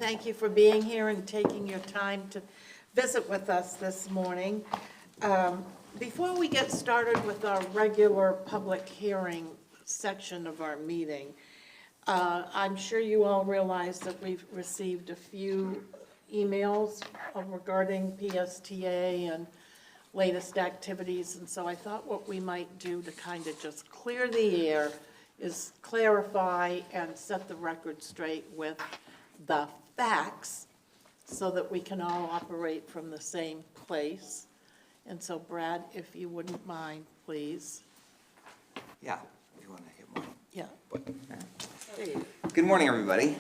thank you for being here and taking your time to visit with us this morning. Before we get started with our regular public hearing section of our meeting, I'm sure you all realize that we've received a few emails regarding PSTA and latest activities, and so I thought what we might do to kind of just clear the air is clarify and set the record straight with the facts so that we can all operate from the same place. And so, Brad, if you wouldn't mind, please. Yeah, if you want to hit one. Yeah. There you go. Good morning, everybody.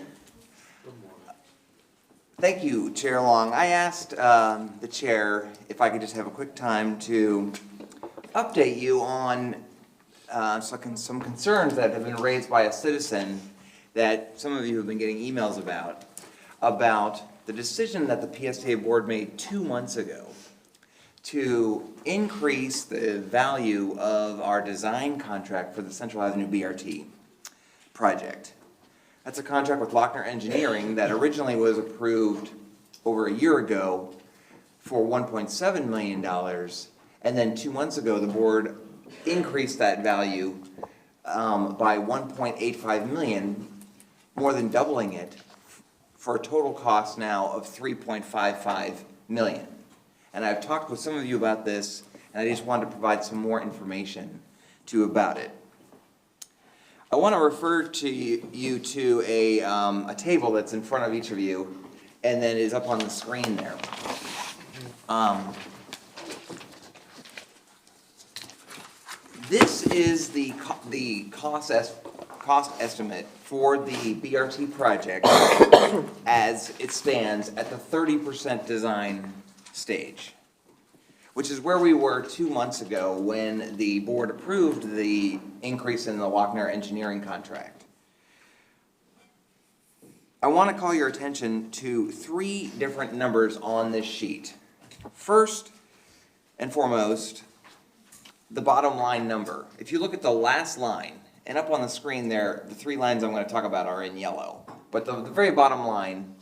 Thank you, Chair Long. I asked the chair if I could just have a quick time to update you on some concerns that have been raised by a citizen that some of you have been getting emails about the decision that the PSTA board made 2 months ago to increase the value of our design contract for the Central Avenue BRT project. That's a contract with Lochner Engineering that originally was approved over a year ago for $1.7 million, and then 2 months ago the board increased that value by $1.85 million, more than doubling it, for a total cost now of $3.55 million. And I've talked with some of you about this, and I just wanted to provide some more information to you about it. I want to refer to you to a table that's in front of each of you, and then is up on the screen there. This is the cost estimate for the BRT project as it stands at the 30% design stage, which is where we were 2 months ago when the board approved the increase in the Lochner Engineering contract. I want to call your attention to 3 different numbers on this sheet. First and foremost, the bottom line number. If you look at the last line, and up on the screen there, the 3 lines I'm going to talk about are in yellow, but the very bottom line,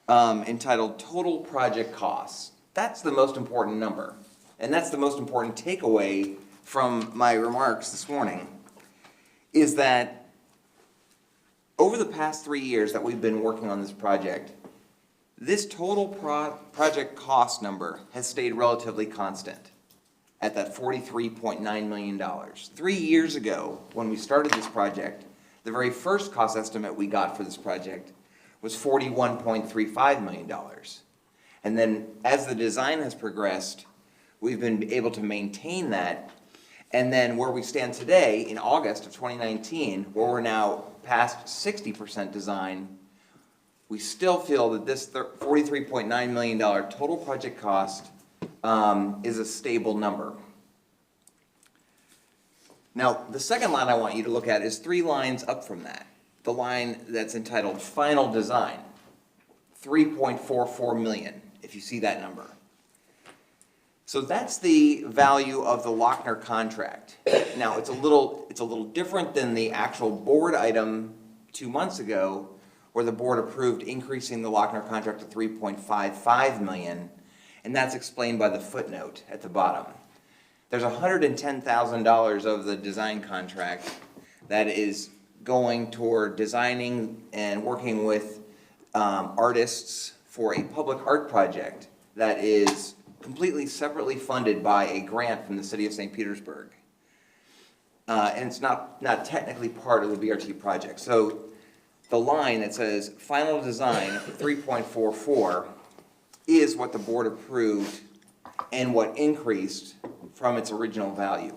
entitled Total Project Costs, that's the most important number. And that's the most important takeaway from my remarks this morning, is that over the past 3 years that we've been working on this project, this total project cost number has stayed relatively constant at that $43.9 million. 3 years ago, when we started this project, the very first cost estimate we got for this project was $41.35 million. And then as the design has progressed, we've been able to maintain that. And then where we stand today, in August of 2019, where we're now past 60% design, we still feel that this $43.9 million total project cost is a stable number. Now, the second line I want you to look at is 3 lines up from that. The line that's entitled Final Design, $3.44 million, if you see that number. So that's the value of the Lochner contract. Now, it's a little different than the actual board item 2 months ago, where the board approved increasing the Lochner contract to $3.55 million, and that's explained by the footnote at the bottom. There's $110,000 of the design contract that is going toward designing and working with artists for a public art project that is completely separately funded by a grant from the city of St. Petersburg. And it's not technically part of the BRT project. So the line that says final design 3.44 is what the board approved and what increased from its original value.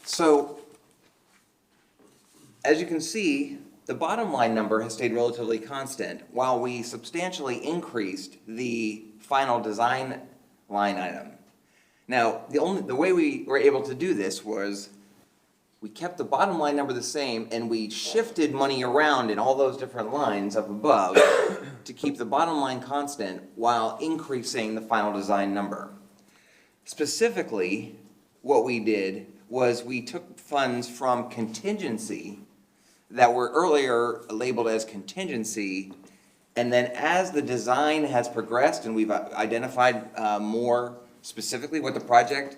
So, as you can see, the bottom line number has stayed relatively constant while we substantially increased the final design line item. Now, the way we were able to do this was we kept the bottom line number the same, and we shifted money around in all those different lines up above to keep the bottom line constant while increasing the final design number. Specifically, what we did was we took funds from contingency that were earlier labeled as contingency, and then as the design has progressed and we've identified more specifically what the project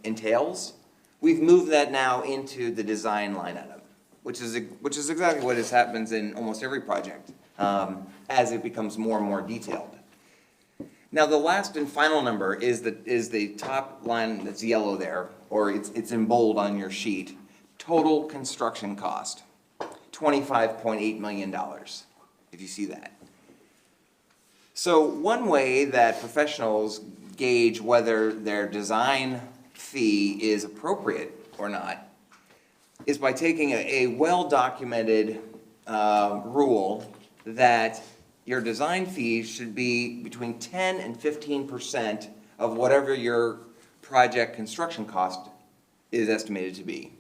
entails, we've moved that now into the design line item, which is exactly what happens in almost every project as it becomes more and more detailed. Now, the last and final number is the top line that's yellow there, or it's in bold on your sheet. Total construction cost, $25.8 million, if you see that. So one way that professionals gauge whether their design fee is appropriate or not is by taking a well-documented rule that your design fees should be between 10 and 15% of whatever your project construction cost is estimated to be.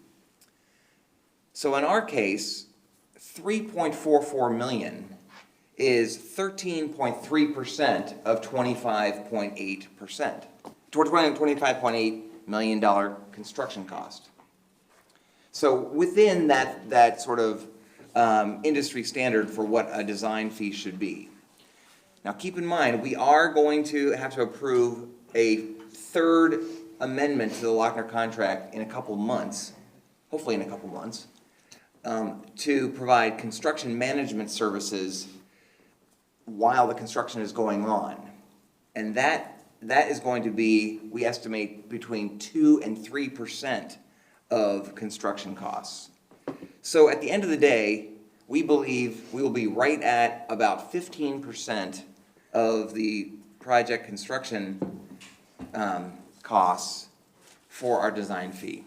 So in our case, $3.44 million is 13.3% of 25.8%. $25.8 million construction cost. So within that sort of industry standard for what a design fee should be. Now keep in mind, we are going to have to approve a third amendment to the Lochner contract in a couple months, hopefully in a couple months, to provide construction management services while the construction is going on. And that is going to be, we estimate, between 2 and 3% of construction costs. So at the end of the day, we believe we will be right at about 15% of the project construction costs for our design fee.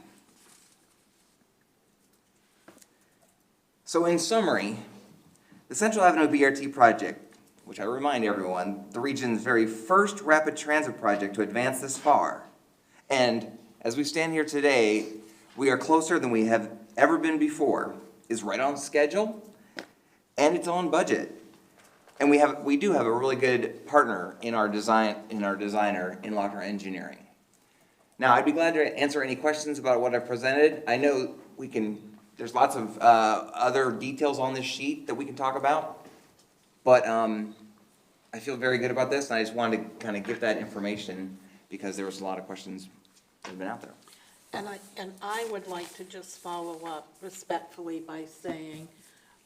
So in summary, the Central Avenue BRT project, which I remind everyone, the region's very first rapid transit project to advance this far. And as we stand here today, we are closer than we have ever been before, is right on schedule, and it's on budget. And we do have a really good partner in our designer in Lochner Engineering. Now, I'd be glad to answer any questions about what I've presented. I know there's lots of other details on this sheet that we can talk about, but I feel very good about this, and I just wanted to kind of give that information because there was a lot of questions that have been out there. And I would like to just follow up respectfully by saying,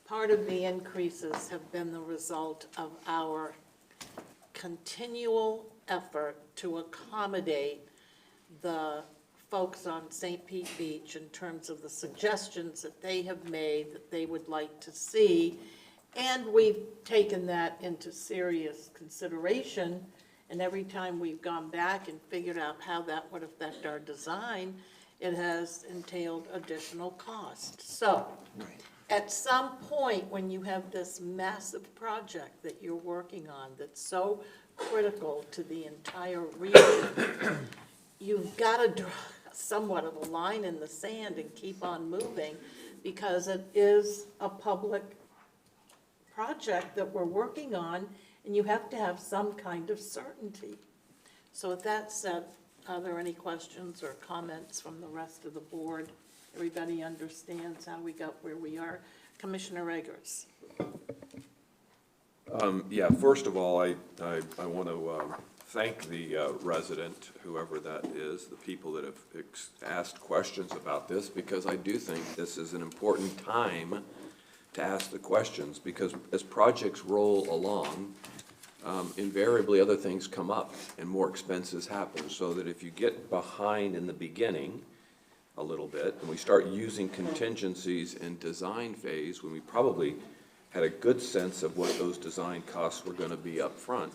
part of the increases have been the result of our continual effort to accommodate the folks on St. Pete Beach in terms of the suggestions that they have made that they would like to see. And we've taken that into serious consideration. And every time we've gone back and figured out how that would affect our design, it has entailed additional cost. So, at some point, when you have this massive project that you're working on that's so critical to the entire region, you've got to draw somewhat of a line in the sand and keep on moving, because it is a public project that we're working on, and you have to have some kind of certainty. So with that said, are there any questions or comments from the rest of the board? Everybody understands how we got where we are. Commissioner Eggers. Yeah, first of all, I want to thank the resident, whoever that is, the people that have asked questions about this, because I do think this is an important time to ask the questions, because as projects roll along, invariably other things come up and more expenses happen, so that if you get behind in the beginning a little bit, and we start using contingencies in design phase, when we probably had a good sense of what those design costs were going to be up front,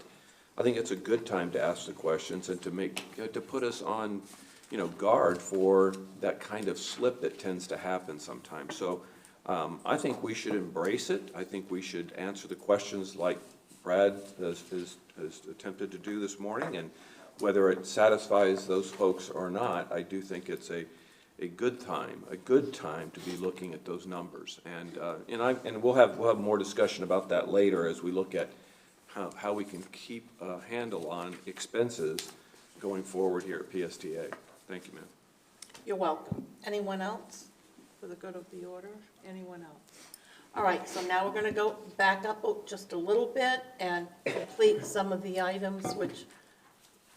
I think it's a good time to ask the questions and to put us on, guard for that kind of slip that tends to happen sometimes. So I think we should embrace it. I think we should answer the questions like Brad has attempted to do this morning, and whether it satisfies those folks or not, I do think it's a good time to be looking at those numbers. And we'll have more discussion about that later as we look at how we can keep a handle on expenses going forward here at PSTA. Thank you, ma'am. You're welcome. Anyone else for the good of the order? Anyone else? All right, so now we're going to go back up just a little bit and complete some of the items which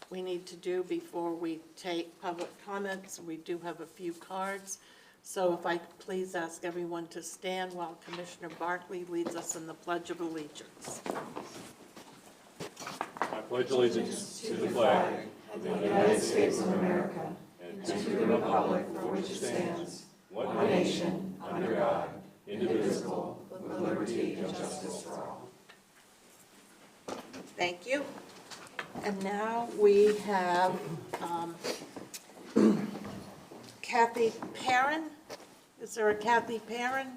we need to do before we take public comments. We do have a few cards. So if I could please ask everyone to stand while Commissioner Barkley leads us in the Pledge of Allegiance. I pledge allegiance to the flag of the United States of America and to the republic for which it stands, one nation, under God, indivisible, with liberty and justice for all. Thank you. And now we have Kathy Perrin. Is there a Kathy Perrin?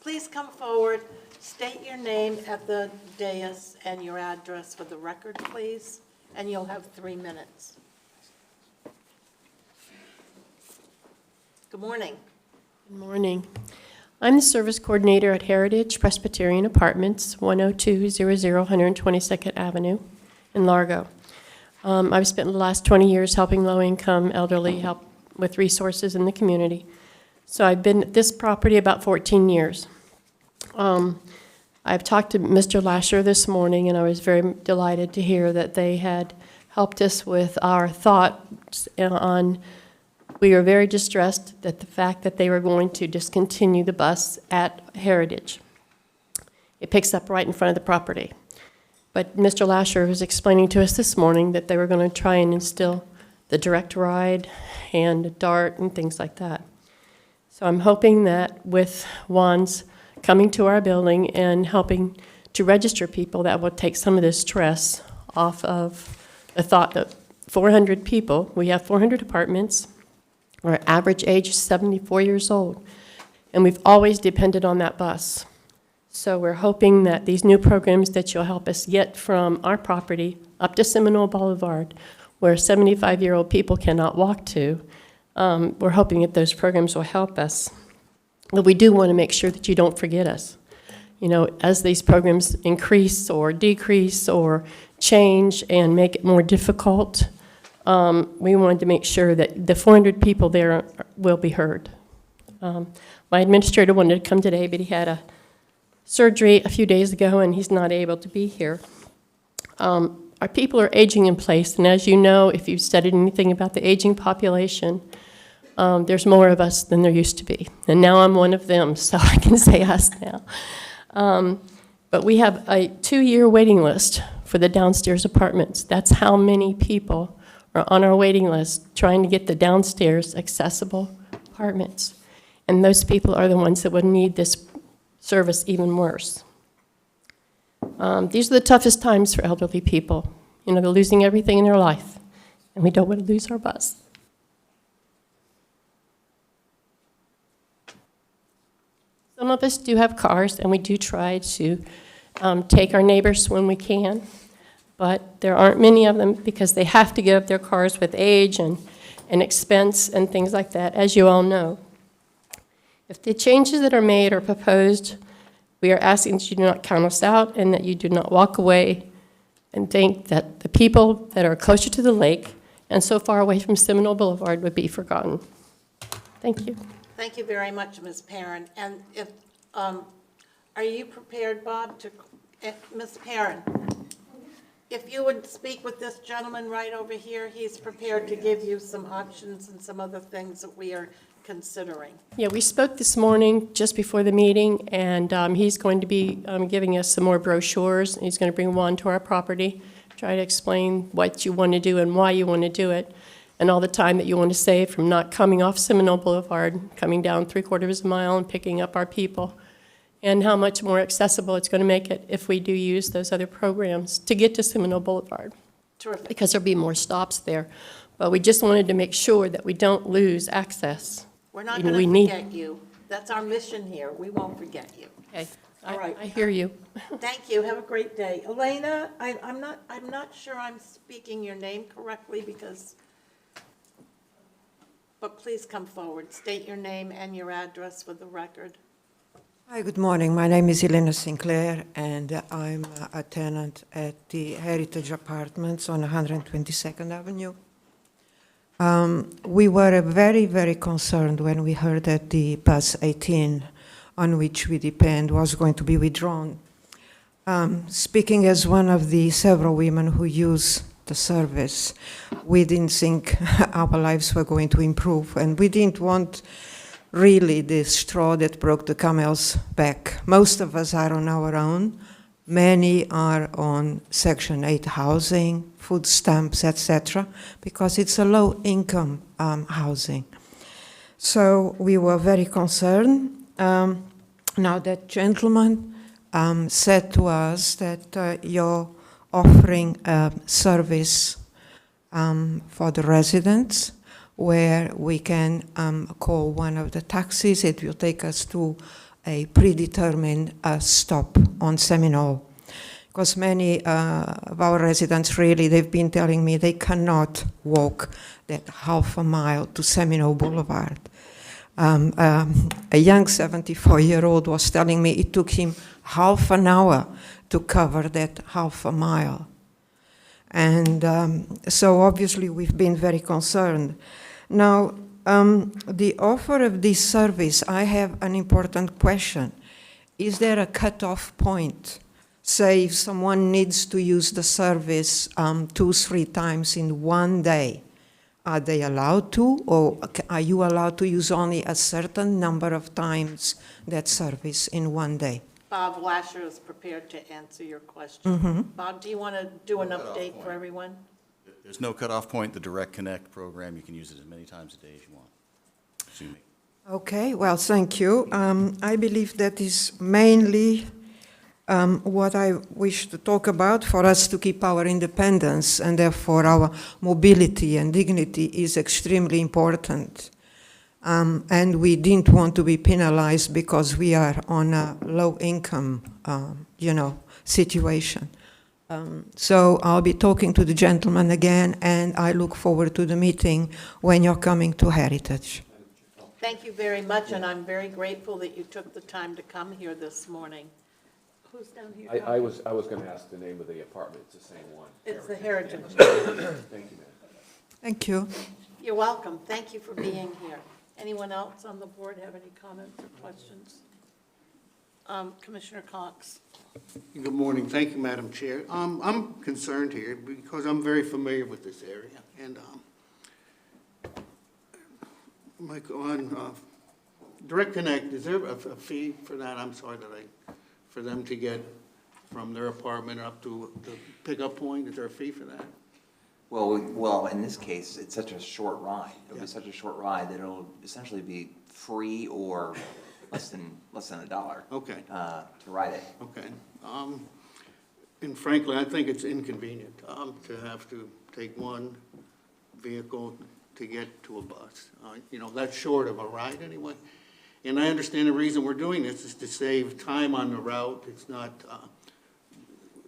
Please come forward, state your name at the dais and your address for the record, please, and you'll have 3 minutes. Good morning. Good morning. I'm the service coordinator at Heritage Presbyterian Apartments, 10200 122nd Avenue in Largo. I've spent the last 20 years helping low-income elderly help with resources in the community. So I've been at this property about 14 years. I've talked to Mr. Lasher this morning, and I was very delighted to hear that they had helped us with our thoughts on. We were very distressed at the fact that they were going to discontinue the bus at Heritage. It picks up right in front of the property. But Mr. Lasher was explaining to us this morning that they were going to try and instill the direct ride and DART and things like that. So I'm hoping that with Juan's coming to our building and helping to register people, that will take some of this stress off of the thought that 400 people, we have 400 apartments, our average age is 74 years old, and we've always depended on that bus. So we're hoping that these new programs that you'll help us get from our property up to Seminole Boulevard, where 75-year-old people cannot walk to, we're hoping that those programs will help us. But we do want to make sure that you don't forget us. You know, as these programs increase or decrease or change and make it more difficult, we wanted to make sure that the 400 people there will be heard. My administrator wanted to come today, but he had a surgery a few days ago, and he's not able to be here. Our people are aging in place, and as you know, if you've studied anything about the aging population, there's more of us than there used to be. And now I'm one of them, so I can say us now. But we have a 2-year waiting list for the downstairs apartments. That's how many people are on our waiting list trying to get the downstairs accessible apartments. And those people are the ones that would need this service even worse. These are the toughest times for elderly people. You know, they're losing everything in their life, and we don't want to lose our bus. Some of us do have cars, and we do try to take our neighbors when we can, but there aren't many of them because they have to give up their cars with age and expense and things like that, as you all know. If the changes that are made are proposed, we are asking that you do not count us out and that you do not walk away and think that the people that are closer to the lake and so far away from Seminole Boulevard would be forgotten. Thank you. Thank you very much, Ms. Perrin. And if, are you prepared, Bob, to, Ms. Perrin, if you would speak with this gentleman right over here, he's prepared to give you some options and some other things that we are considering. Yeah, we spoke this morning just before the meeting, and he's going to be giving us some more brochures. He's going to bring one to our property, try to explain what you want to do and why you want to do it, and all the time that you want to save from not coming off Seminole Boulevard, coming down 3/4 mile and picking up our people, and how much more accessible it's going to make it if we do use those other programs to get to Seminole Boulevard. Terrific. Because there'll be more stops there. But we just wanted to make sure that we don't lose access. We're not You know, going we to forget you. That's our mission here. We won't forget you. Okay. All right. I hear you. Thank you. Have a great day. Elena, I'm not sure I'm speaking your name correctly because, but please come forward. State your name and your address for the record. Hi, good morning. My name is Elena Sinclair, and I'm a tenant at the Heritage Apartments on 122nd Avenue. We were very, very concerned when we heard that the bus 18, on which we depend, was going to be withdrawn. Speaking as one of the several women who use the service, we didn't think our lives were going to improve, and we didn't want really the straw that broke the camel's back. Most of us are on our own. Many are on Section 8 housing, food stamps, etc., because it's a low-income housing. So we were very concerned. Now that gentleman said to us that you're offering a service for the residents where we can call one of the taxis. It will take us to a predetermined stop on Seminole. Because many of our residents really, they've been telling me they cannot walk that half a mile to Seminole Boulevard. A young 74-year-old was telling me it took him half an hour to cover that half a mile. And so obviously we've been very concerned. Now, the offer of this service, I have an important question. Is there a cutoff point? Say if someone needs to use the service 2-3 times in one day, are they allowed to, or are you allowed to use only a certain number of times that service in one day? Bob Lasher is prepared to answer your question. Bob, do you want to do an update for everyone? There's no cutoff point. The Direct Connect program, you can use it as many times a day as you want. Assuming. Okay, well, thank you. I believe that is mainly what I wish to talk about. For us to keep our independence and therefore our mobility and dignity is extremely important. And we didn't want to be penalized because we are on a low income, situation. So I'll be talking to the gentleman again, and I look forward to the meeting when you're coming to Heritage. Thank you very much, and I'm very grateful that you took the time to come here this morning. Who's down here? I was going to ask the name of the apartment. It's the same one. It's the Heritage. Thank you, ma'am. Thank you. You're welcome. Thank you for being here. Anyone else on the board have any comments or questions? Commissioner Cox. Good morning. Thank you, Madam Chair. I'm concerned here because I'm very familiar with this area. And Direct Connect, is there a fee for that? I'm sorry for them to get from their apartment up to the pickup point? Is there a fee for that? Well, in this case, it's such a short ride. It'll be such a short ride that it'll essentially be free or less than $1. Okay. To ride it. Okay. And frankly, I think it's inconvenient to have to take one vehicle to get to a bus. That's short of a ride anyway. And I understand the reason we're doing this is to save time on the route. It's not,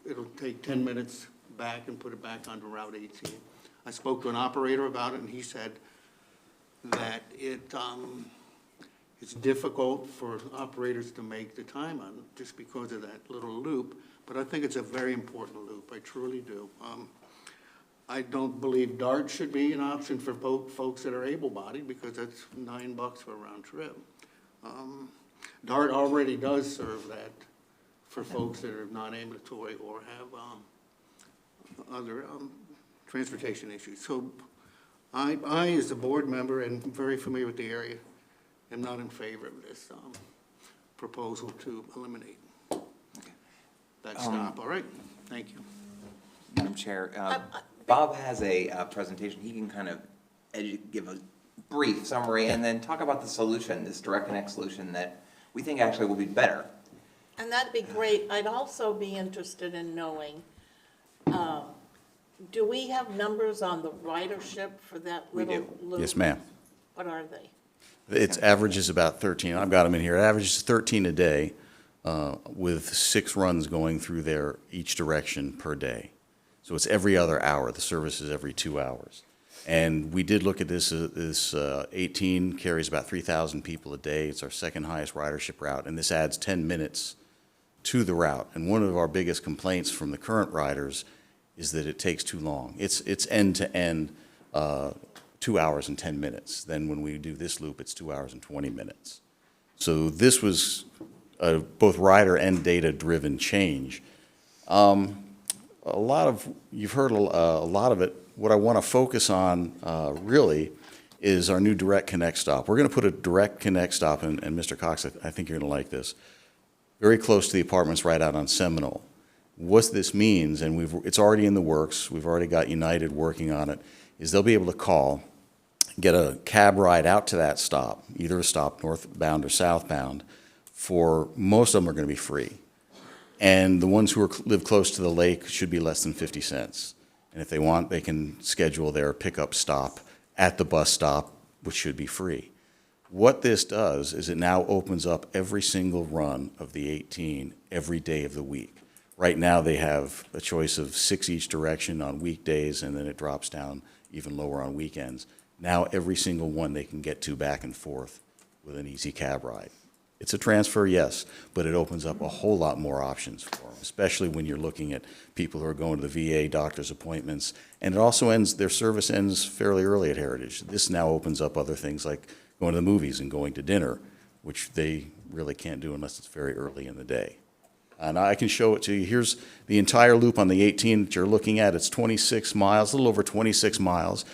it'll take 10 minutes back and put it back onto Route 18. I spoke to an operator about it, and he said that it's difficult for operators to make the time on it just because of that little loop, but I think it's a very important loop. I truly do. I don't believe DART should be an option for folks that are able-bodied because that's $9 for a round trip. DART already does serve that for folks that are non-ambulatory or have other transportation issues. So I, as a board member and very familiar with the area, am not in favor of this proposal to eliminate that stop. All right, thank you. Madam Chair, Bob has a presentation. He can kind of give a brief summary and then talk about the solution, this Direct Connect solution that we think actually will be better. And that'd be great. I'd also be interested in knowing, do we have numbers on the ridership for that We little do. loop? Yes, ma'am. What are they? Its average is about 13. I've got them in here. It averages 13 a day with 6 runs going through there each direction per day. So it's every other hour. The service is every 2 hours. And we did look at this. This 18 carries about 3,000 people a day. It's our second highest ridership route, and this adds 10 minutes to the route. And one of our biggest complaints from the current riders is that it takes too long. It's end-to-end 2 hours and 10 minutes. Then when we do this loop, it's 2 hours and 20 minutes. So this was a both rider and data-driven change. You've heard a lot of it. What I want to focus on really is our new Direct Connect stop. We're going to put a Direct Connect stop, and Mr. Cox, I think you're going to like this, very close to the apartments right out on Seminole. What this means, and it's already in the works, we've already got United working on it, is they'll be able to call, get a cab ride out to that stop, either a stop northbound or southbound, for most of them are going to be free. And the ones who live close to the lake should be less than 50 cents. And if they want, they can schedule their pickup stop at the bus stop, which should be free. What this does is it now opens up every single run of the 18 every day of the week. Right now, they have a choice of 6 each direction on weekdays, and then it drops down even lower on weekends. Now, every single one they can get to back and forth with an easy cab ride. It's a transfer, yes, but it opens up a whole lot more options for them, especially when you're looking at people who are going to the VA doctor's appointments. And it also their service ends fairly early at Heritage. This now opens up other things like going to the movies and going to dinner, which they really can't do unless it's very early in the day. And I can show it to you. Here's the entire loop on the 18 that you're looking at. It's 26 miles, a little over 26 miles.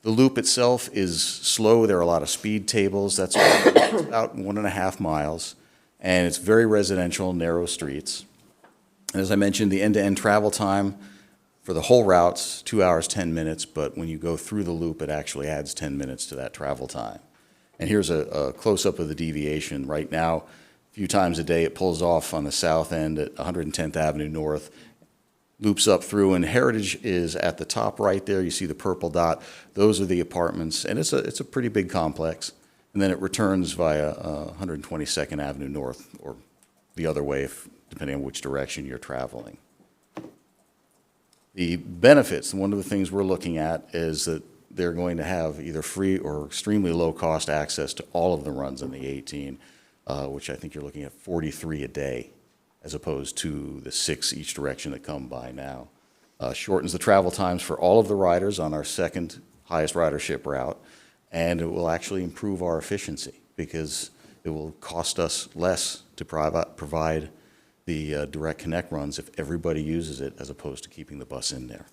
The loop itself is slow. There are a lot of speed tables. That's about 1.5 miles. And it's very residential, narrow streets. And as I mentioned, the end-to-end travel time for the whole route's 2 hours, 10 minutes. But when you go through the loop, it actually adds 10 minutes to that travel time. And here's a close-up of the deviation. Right now, a few times a day, it pulls off on the south end at 110th Avenue North, loops up through, and Heritage is at the top right there. You see the purple dot. Those are the apartments, and it's a pretty big complex. And then it returns via 122nd Avenue North, or the other way, depending on which direction you're traveling. The benefits, one of the things we're looking at is that they're going to have either free or extremely low-cost access to all of the runs in the 18, which I think you're looking at 43 a day, as opposed to the 6 each direction that come by now. Shortens the travel times for all of the riders on our second highest ridership route, and it will actually improve our efficiency because it will cost us less to provide the Direct Connect runs if everybody uses it as opposed to keeping the bus in there.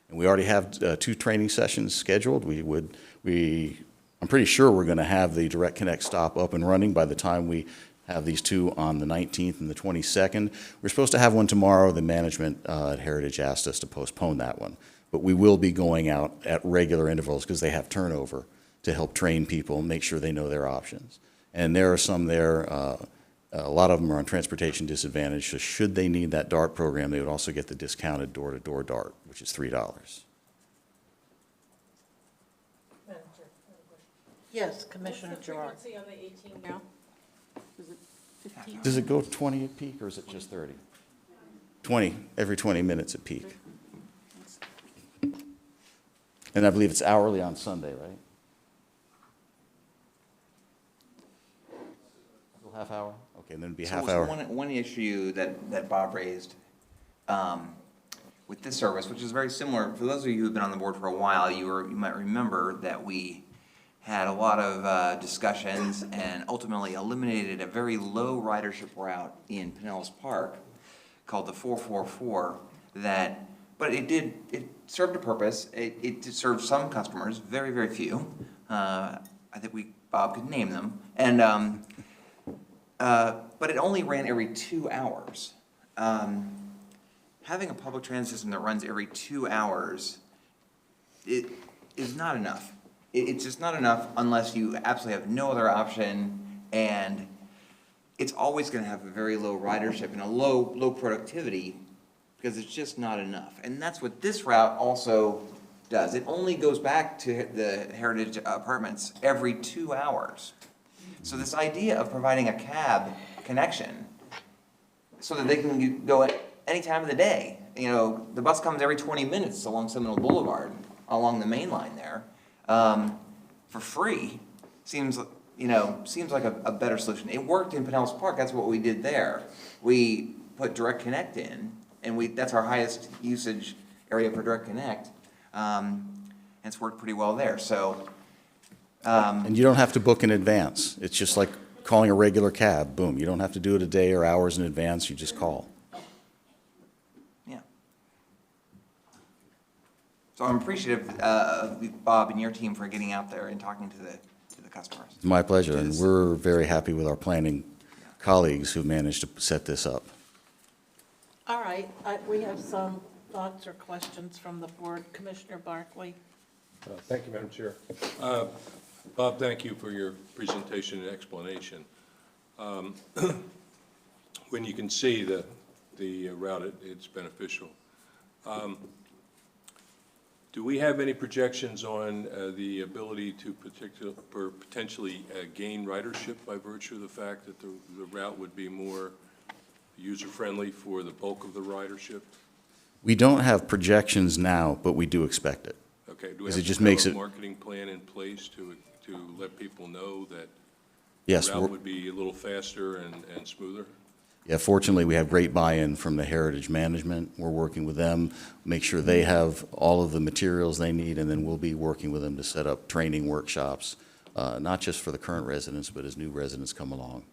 And we already have 2 training sessions scheduled. I'm pretty sure we're going to have the Direct Connect stop up and running by the time we have these 2 on the 19th and the 22nd. We're supposed to have one tomorrow. The management at Heritage asked us to postpone that one. But we will be going out at regular intervals because they have turnover to help train people and make sure they know their options. And there are some there, a lot of them are on transportation disadvantage, so should they need that DART program, they would also get the discounted door-to-door DART, which is $3. Yes, Commissioner Gerard. What's the frequency on the 18 now? Is it 15? Does it go 20 at peak, or is it just 30? 20, every 20 minutes at peak. And I believe it's hourly on Sunday, right? Still half hour? Okay, and then it'd be half hour. One issue that Bob raised with this service, which is very similar, for those of you who've been on the board for a while, you might remember that we had a lot of discussions and ultimately eliminated a very low ridership route in Pinellas Park called the 444 but it served a purpose. It served some customers, very, very few. I think Bob could name them. And, but it only ran every 2 hours. Having a public transit system that runs every 2 hours is not enough. It's just not enough unless you absolutely have no other option, and it's always going to have a very low ridership and a low productivity because it's just not enough. And that's what this route also does. It only goes back to the Heritage Apartments every 2 hours. So this idea of providing a cab connection so that they can go at any time of the day. You know, the bus comes every 20 minutes along Seminole Boulevard, along the main line there, for free, seems like a better solution. It worked in Pinellas Park. That's what we did there. We put Direct Connect in, and that's our highest usage area for Direct Connect. and it's worked pretty well there. So, And you don't have to book in advance. It's just like calling a regular cab, boom. You don't have to do it a day or hours in advance, you just call. yeah. So I'm appreciative of Bob and your team for getting out there and talking to the customers. It's my pleasure, and we're very happy with our planning colleagues who managed to set this up. All right, we have some thoughts or questions from the board. Commissioner Barkley? Thank you, Madam Chair. Bob, thank you for your presentation and explanation. When you can see the route, it's beneficial. Do we have any projections on the ability to potentially gain ridership by virtue of the fact that the route would be more user-friendly for the bulk of the ridership? We don't have projections now, but we do expect it. Okay, do we Because have it just a makes it- marketing plan in place to let people know that Yes, the we're- route would be a little faster and smoother? Yeah, fortunately, we have great buy-in from the Heritage Management. We're working with them, make sure they have all of the materials they need, and then we'll be working with them to set up training workshops, not just for the current residents, but as new residents come along.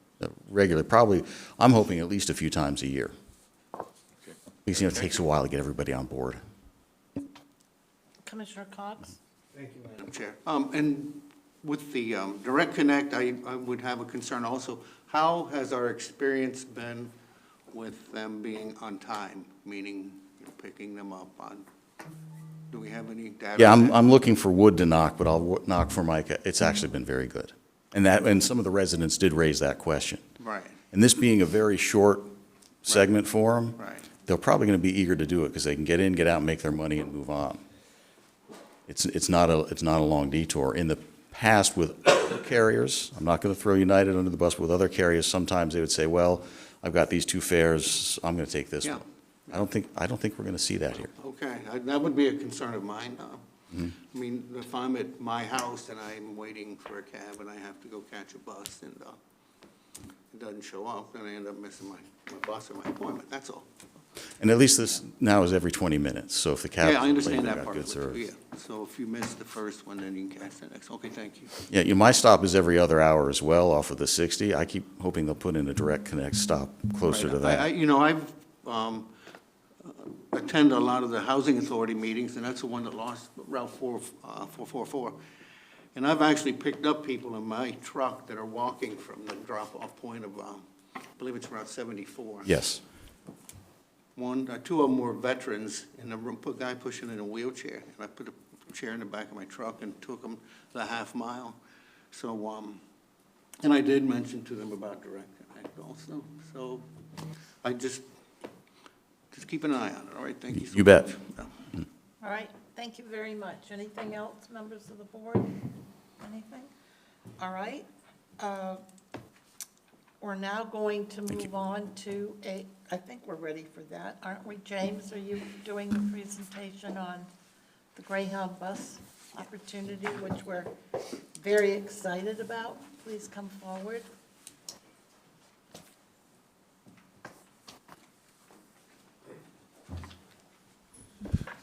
Regularly, probably, I'm hoping at least a few times a year. Okay. Because, it takes a while to get everybody on board. Commissioner Cox? Thank you, Madam Chair. And with the Direct Connect, I would have a concern also. How has our experience been with them being on time, meaning picking them up on, do we have any data? Yeah, on that? I'm looking for wood to knock, but I'll knock for Micah. It's actually been very good. And some of the residents did raise that question. Right, And this being a very short segment for them, right. they're probably going to be eager to do it because they can get in, get out, make their money, and move on. It's not a long detour. In the past with other carriers, I'm not going to throw United under the bus, but with other carriers, sometimes they would say, well, I've got these two fares, I'm going to take this Yeah. one. I don't think we're going to see that here. Okay, that would be a concern of mine. I mean, if I'm at my house and I'm waiting for a cab and I have to go catch a bus and it doesn't show up, then I end up missing my bus or my appointment, that's all. And at least this now is every 20 minutes, so if the cab Yeah, I is late, understand they've that got part good of it, too, service. yeah. So if you miss the first one, then you can catch the next. Okay, thank you. Yeah, my stop is every other hour as well off of the 60. I keep hoping they'll put in a direct connect stop closer to Right. that. You know, I've attend a lot of the housing authority meetings, and that's the one that lost Route 444. And I've actually picked up people in my truck that are walking from the drop-off point of, I believe it's Route 74. Yes. Two of them were veterans, and the guy pushing in a wheelchair. And I put a chair in the back of my truck and took them the half mile. So, and I did mention to them about Direct Connect also. So I just keep an eye on it, all right? Thank you so much. You bet. Yeah. All right, thank you very much. Anything else, members of the board? Anything? All right. We're now going to move on to I think we're ready for that, aren't we? James, are you doing the presentation on the Greyhound bus opportunity, which we're very excited about? Please come forward.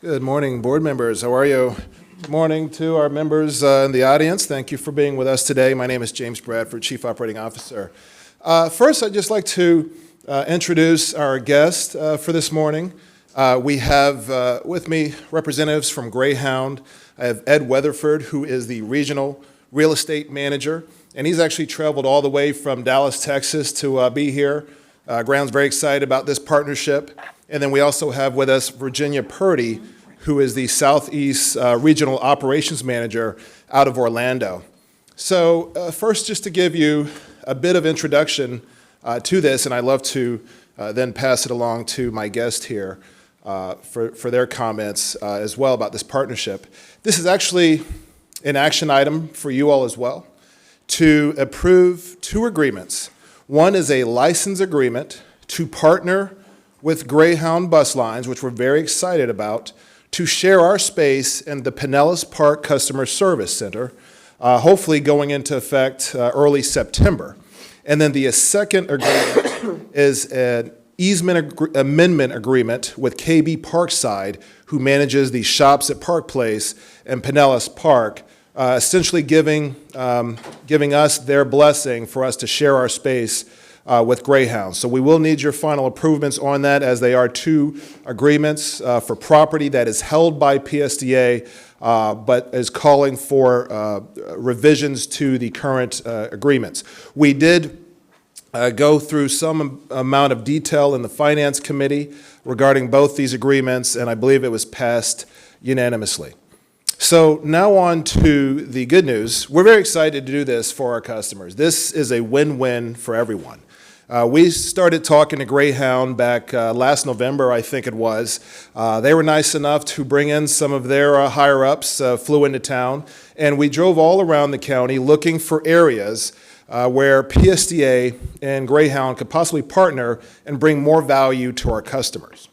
Good morning, board members. How are you? Good morning to our members in the audience. Thank you for being with us today. My name is James Bradford, Chief Operating Officer. First, I'd just like to introduce our guest for this morning. We have with me representatives from Greyhound. I have Ed Weatherford, who is the Regional Real Estate Manager, and he's actually traveled all the way from Dallas, Texas to be here. Greyhound's very excited about this partnership. And then we also have with us Virginia Purdy, who is the Southeast Regional Operations Manager out of Orlando. So first, just to give you a bit of introduction to this, and I'd love to then pass it along to my guest here for their comments as well about this partnership. This is actually an action item for you all as well to approve two agreements. One is a license agreement to partner with Greyhound Bus Lines, which we're very excited about, to share our space in the Pinellas Park Customer Service Center, hopefully going into effect early September. And then the second agreement is an amendment agreement with KB Parkside, who manages the shops at Park Place and Pinellas Park, essentially giving us their blessing for us to share our space with Greyhound. So we will need your final approvals on that, as they are two agreements for property that is held by PSTA, but is calling for revisions to the current agreements. We did go through some amount of detail in the Finance Committee regarding both these agreements, and I believe it was passed unanimously. So now on to the good news. We're very excited to do this for our customers. This is a win-win for everyone. We started talking to Greyhound back last November, I think it was. They were nice enough to bring in some of their higher-ups, flew into town, and we drove all around the county looking for areas where PSTA and Greyhound could possibly partner and bring more value to our customers.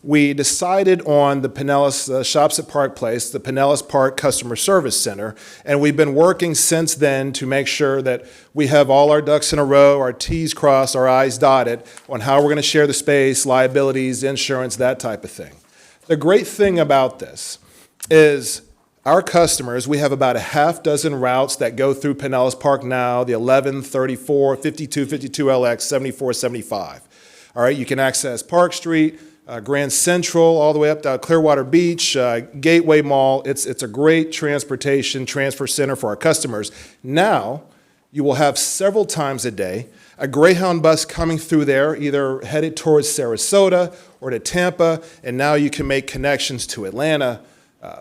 We decided on the Pinellas Shops at Park Place, the Pinellas Park Customer Service Center, and we've been working since then to make sure that we have all our ducks in a row, our T's crossed, our I's dotted on how we're going to share the space, liabilities, insurance, that type of thing. The great thing about this is our customers, we have about a half dozen routes that go through Pinellas Park now, the 11, 34, 52, 52LX, 74, 75. All right, you can access Park Street, Grand Central, all the way up to Clearwater Beach, Gateway Mall. It's a great transportation transfer center for our customers. Now, you will have several times a day a Greyhound bus coming through there, either headed towards Sarasota or to Tampa, and now you can make connections to Atlanta,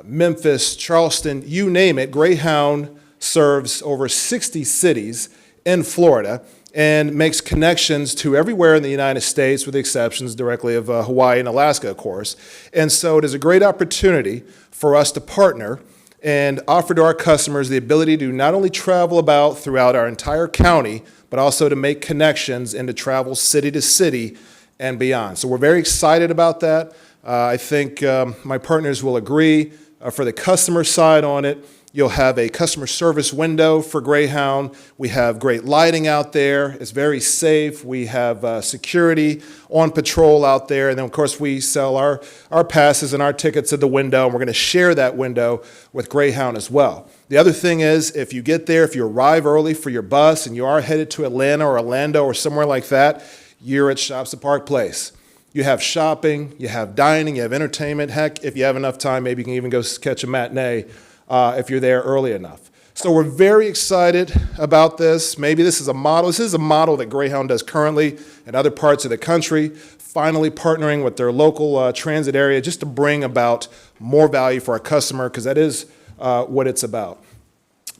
Memphis, Charleston, you name it. Greyhound serves over 60 cities in Florida and makes connections to everywhere in the United States, with the exceptions directly of Hawaii and Alaska, of course. And so it is a great opportunity for us to partner and offer to our customers the ability to not only travel about throughout our entire county, but also to make connections and to travel city to city and beyond. So we're very excited about that. I think my partners will agree. For the customer side on it, you'll have a customer service window for Greyhound. We have great lighting out there. It's very safe. We have security on patrol out there. And then, of course, we sell our passes and our tickets at the window, and we're going to share that window with Greyhound as well. The other thing is, if you get there, if you arrive early for your bus and you are headed to Atlanta or Orlando or somewhere like that, you're at Shops at Park Place. You have shopping, you have dining, you have entertainment. Heck, if you have enough time, maybe you can even go catch a matinee if you're there early enough. So we're very excited about this. Maybe this is a model. This is a model that Greyhound does currently in other parts of the country, finally partnering with their local transit area just to bring about more value for our customer, because that is what it's about.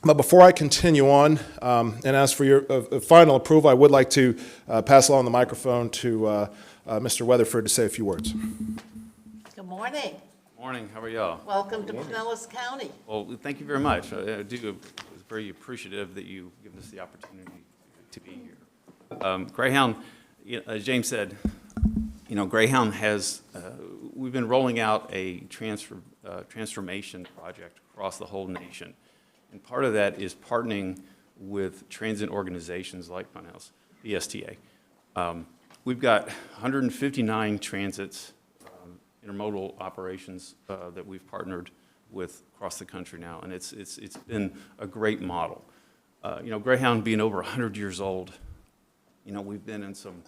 But before I continue on and ask for your final approval, I would like to pass along the microphone to Mr. Weatherford to say a few words. Good morning. Morning, how are y'all? Welcome to Pinellas County. Well, thank you very much. I was very appreciative that you give us the opportunity to be here. Greyhound, as James said, Greyhound has, we've been rolling out a transformation project across the whole nation. And part of that is partnering with transit organizations like Pinellas, PSTA. We've got 159 transits, intermodal operations that we've partnered with across the country now, and it's been a great model. Greyhound being over 100 years old, we've been in some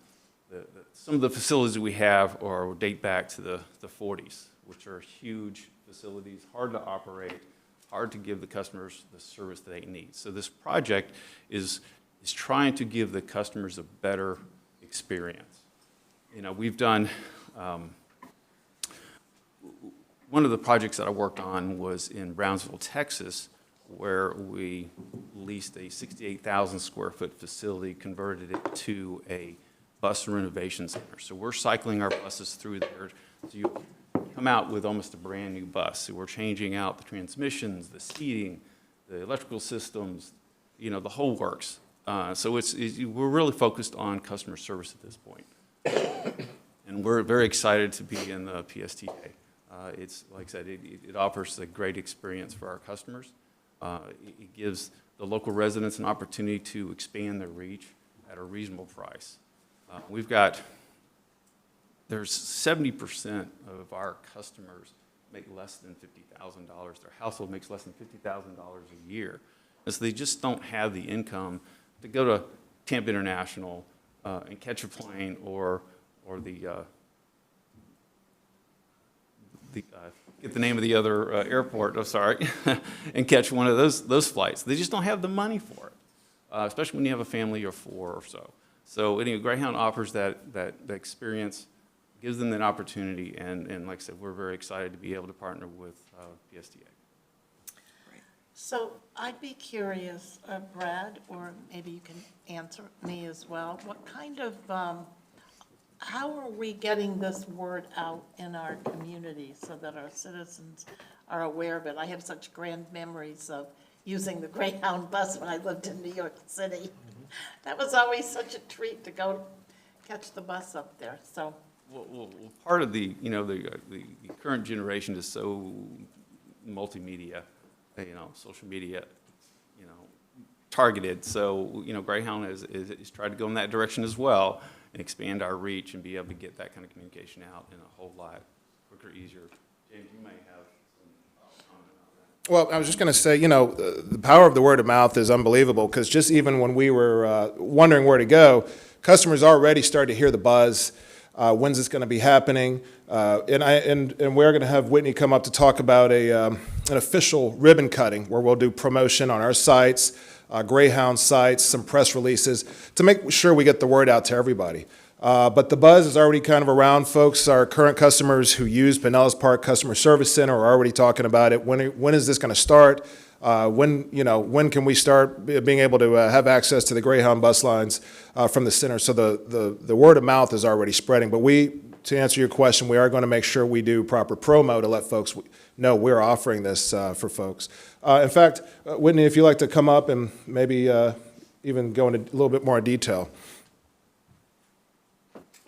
of the facilities that we have or date back to the 40s, which are huge facilities, hard to operate, hard to give the customers the service that they need. So this project is trying to give the customers a better experience. We've done, one of the projects that I worked on was in Brownsville, Texas, where we leased a 68,000 square foot facility, converted it to a bus renovation center. So we're cycling our buses through there. So you come out with almost a brand new bus. So we're changing out the transmissions, the seating, the electrical systems, the whole works. So we're really focused on customer service at this point. And we're very excited to be in the PSTA. It's, like I said, it offers a great experience for our customers. It gives the local residents an opportunity to expand their reach at a reasonable price. We've got there's 70% of our customers make less than $50,000. Their household makes less than $50,000 a year. And so they just don't have the income to go to Tampa International and catch a plane or get the name of the other airport, oh, sorry, and catch one of those flights. They just don't have the money for it, especially when you have a family of 4 or so. So anyway, Greyhound offers that experience, gives them that opportunity, and like I said, we're very excited to be able to partner with PSTA. So I'd be curious, Brad, or maybe you can answer me as well, what kind of, how are we getting this word out in our community so that our citizens are aware of it? I have such grand memories of using the Greyhound bus when I lived in New York City. That was always such a treat to go catch the bus up there, so. Well, part of the current generation is so multimedia, social media, targeted. So, Greyhound is tried to go in that direction as well and expand our reach and be able to get that kind of communication out in a whole lot quicker, easier. James, you may have some comment on that. Well, I was just going to say, the power of the word of mouth is unbelievable, because just even when we were wondering where to go, customers already started to hear the buzz. When's this going to be happening? And we're going to have Whitney come up to talk about an official ribbon cutting where we'll do promotion on our sites, Greyhound sites, some press releases to make sure we get the word out to everybody. But the buzz is already kind of around, folks. Our current customers who use Pinellas Park Customer Service Center are already talking about it. When is this going to start? When can we start being able to have access to the Greyhound bus lines from the center? So the word of mouth is already spreading. But to answer your question, we are going to make sure we do proper promo to let folks know we're offering this for folks. In fact, Whitney, if you'd like to come up and maybe even go into a little bit more detail.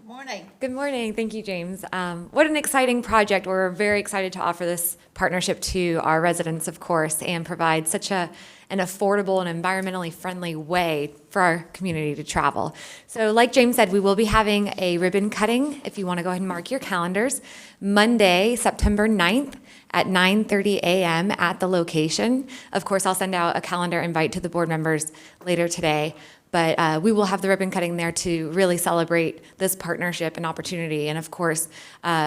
Morning. Good morning. Thank you, James. What an exciting project. We're very excited to offer this partnership to our residents, of course, and provide such an affordable and environmentally friendly way for our community to travel. So like James said, we will be having a ribbon cutting, if you want to go ahead and mark your calendars, Monday, September 9th at 9:30 a.m. at the location. Of course, I'll send out a calendar invite to the board members later today. But we will have the ribbon cutting there to really celebrate this partnership and opportunity. And of course,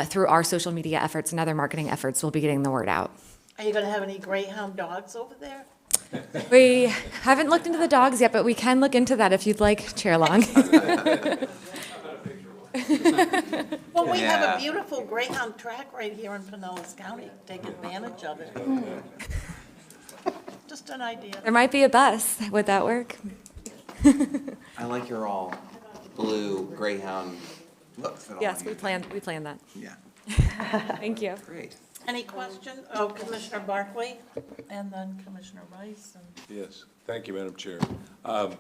through our social media efforts and other marketing efforts, we'll be getting the word out. Are you going to have any Greyhound dogs over there? We haven't looked into the dogs yet, but we can look into that if you'd like, Chair Long. Well, we have Yeah. a beautiful Greyhound track right here in Pinellas County. Take advantage of it. Just an idea. There might be a bus. Would that work? I like your all blue Greyhound look. Yes, we planned that. Yeah, Thank you. great. Any question? Oh, Commissioner Barkley, and then Commissioner Rice. And Yes, thank you, Madam Chair. I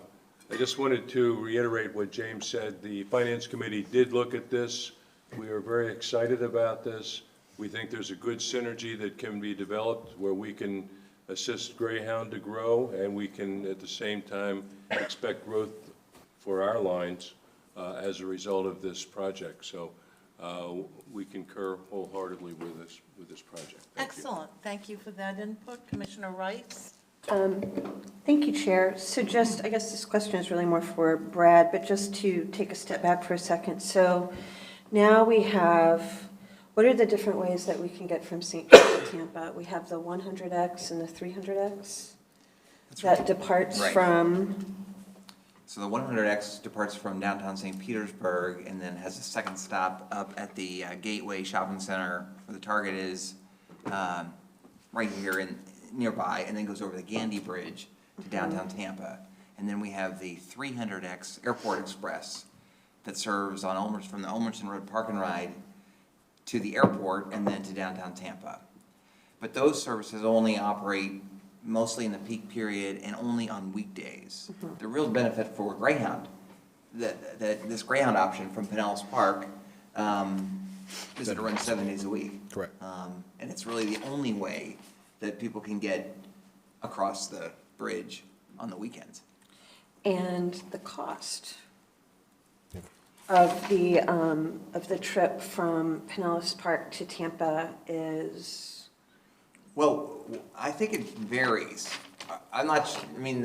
just wanted to reiterate what James said. The Finance Committee did look at this. We are very excited about this. We think there's a good synergy that can be developed where we can assist Greyhound to grow, and we can, at the same time, expect growth for our lines as a result of this project. So we concur wholeheartedly with this project. Thank you. excellent. Thank you for that input. Commissioner Rice? Thank you, Chair. So just, I guess this question is really more for Brad, but just to take a step back for a second. So now we have, what are the different ways that we can get from St. Pete to Tampa? We have the 100X and the 300X that departs Right. from, So the 100X departs from downtown St. Petersburg and then has a second stop up at the Gateway Shopping Center where the Target is, right here nearby, and then goes over the Gandy Bridge to downtown Tampa. And then we have the 300X Airport Express that serves on from the Ulmerson Road Park and Ride to the airport and then to downtown Tampa. But those services only operate mostly in the peak period and only on weekdays. The real benefit for Greyhound, this Greyhound option from Pinellas Park, is that it runs 7 days a week. Correct. And it's really the only way that people can get across the bridge on the weekends. and the cost. of the trip from Pinellas Park to Tampa is? Well, I think it varies. I'm not, I mean,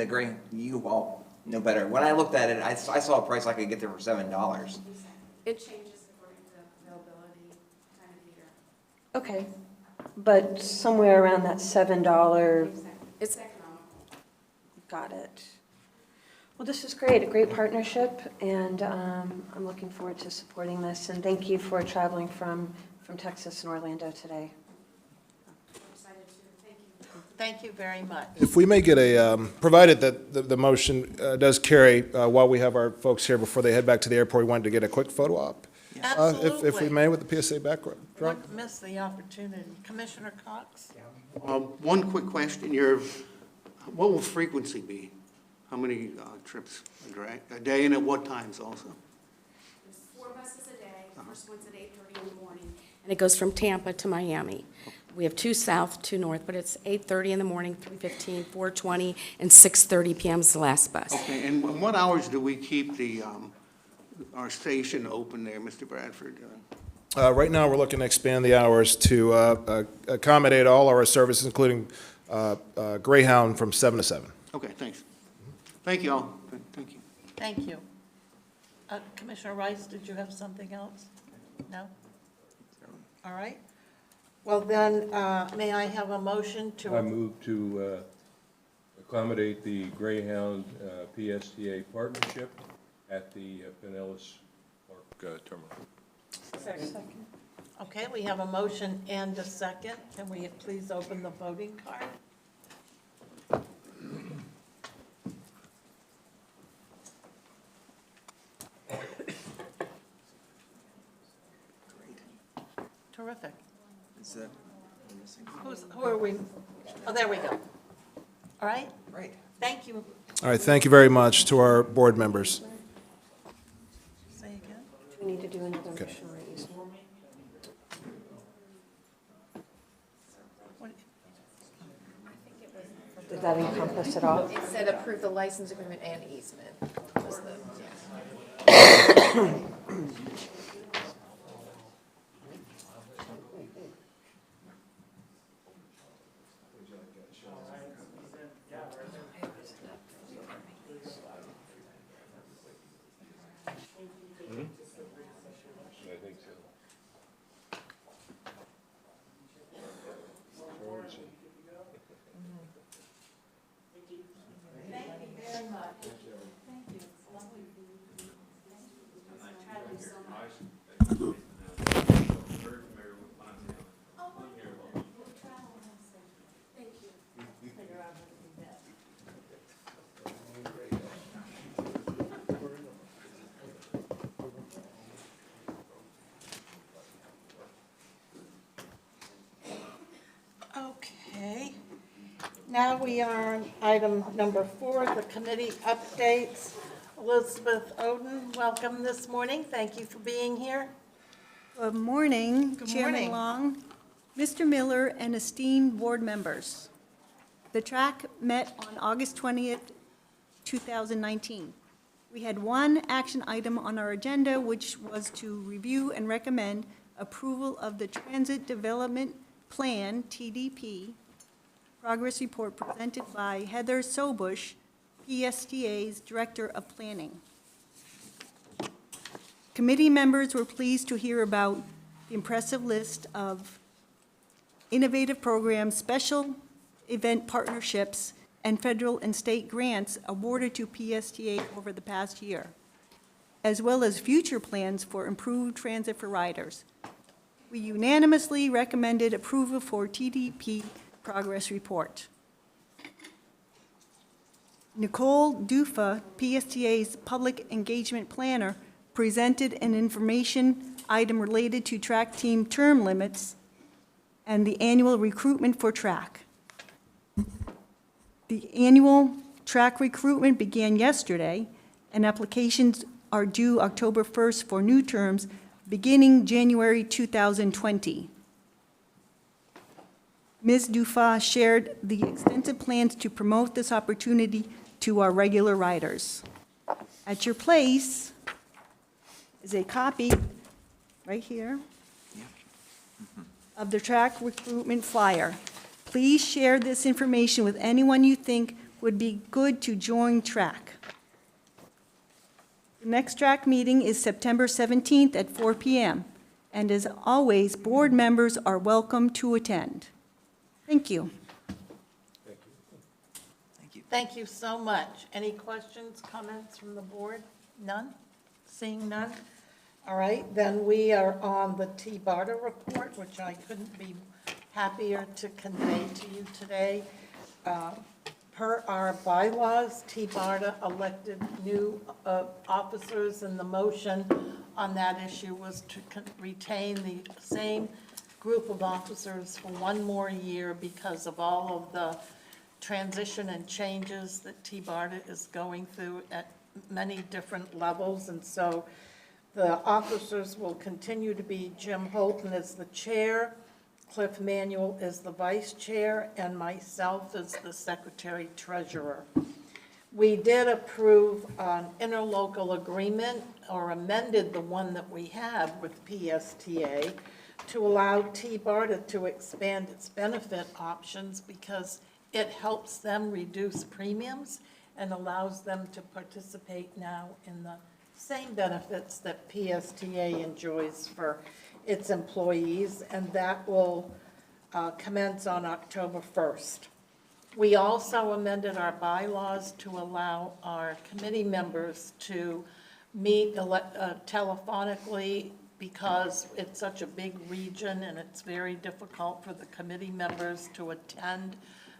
you all know better. When I looked at it, I saw a price I could get there for $7. It changes according to availability, time of year. Okay, but somewhere around that $7, It's economical. got it. Well, this is great, a great partnership, and I'm looking forward to supporting this, and thank you for traveling from Texas and Orlando today. I'm excited to, thank you. Thank you very much. If we may get provided that the motion does carry, while we have our folks here before they head back to the airport, we wanted to get a quick photo op. If we Absolutely. may, with the PSA backdrop. Wouldn't miss the opportunity. Commissioner Cox? One quick question, what will frequency be? How many trips a day, and at what times also? There's 4 buses a day. The first one's at 8:30 in the morning, and it goes from Tampa to Miami. We have 2 south, 2 north, but it's 8:30 in the morning, 3:15, 4:20, and 6:30 p.m. is the last bus. Okay, and what hours do we keep our station open there, Mr. Bradford? Right now, we're looking to expand the hours to accommodate all our services, including Greyhound from 7 to 7. Okay, thanks. Thank you all. Thank you. Thank you. Commissioner Rice, did you have something else? No? All right. Well, then, may I have a motion to? I move to accommodate the Greyhound PSTA partnership at the Pinellas Park terminal. Second. Okay, we have a motion and a second. Can we please open the voting card? Terrific. Who are we? Oh, there we go. All right, Right. thank you. All right, thank you very much to our board members. Say again? Do we need to do another Okay. motion raise? What- Did that encompass it all? It said approve the license agreement and easement. Was the, I think so. Okay. Now we are on item number 4, the committee updates. Elizabeth Oden, welcome this morning. Thank you for being here. Good morning, Good Chairman morning. Long, Mr. Miller, and esteemed board members. The TRAC met on August 20th, 2019. We had one action item on our agenda, which was to review and recommend approval of the Transit Development Plan, TDP, progress report presented by Heather Sobush, PSTA's Director of Planning. Committee members were pleased to hear about the impressive list of innovative programs, special event partnerships, and federal and state grants awarded to PSTA over the past year, as well as future plans for improved transit for riders. We unanimously recommended approval for TDP progress report. Nicole Dufa, PSTA's Public Engagement Planner, presented an information item related to track team term limits and the annual recruitment for track. The annual track recruitment began yesterday, and applications are due October 1st for new terms beginning January 2020. Ms. Dufa shared the extensive plans to promote this opportunity to our regular riders. At your place, is a copy, right here, of the track recruitment flyer. Please share this information with anyone you think would be good to join track. The next track meeting is September 17th at 4 p.m. And as always, board members are welcome to attend. Thank you. Thank you so much. Any questions, comments from the board? None? Seeing none? All right, then we are on the T-Barter report, which I couldn't be happier to convey to you today. Per our bylaws, T-Barter elected new officers, and the motion on that issue was to retain the same group of officers for one more year because of all of the transition and changes that T-Barter is going through at many different levels. And so the officers will continue to be Jim Holton as the chair, Cliff Manuel is the vice chair, and myself as the secretary treasurer. We did approve an interlocal agreement, or amended the one that we have with PSTA, to allow T-Barter to expand its benefit options because it helps them reduce premiums and allows them to participate now in the same benefits that PSTA enjoys for its employees, and that will commence on October 1st. We also amended our bylaws to allow our committee members to meet telephonically because it's such a big region and it's very difficult for the committee members to attend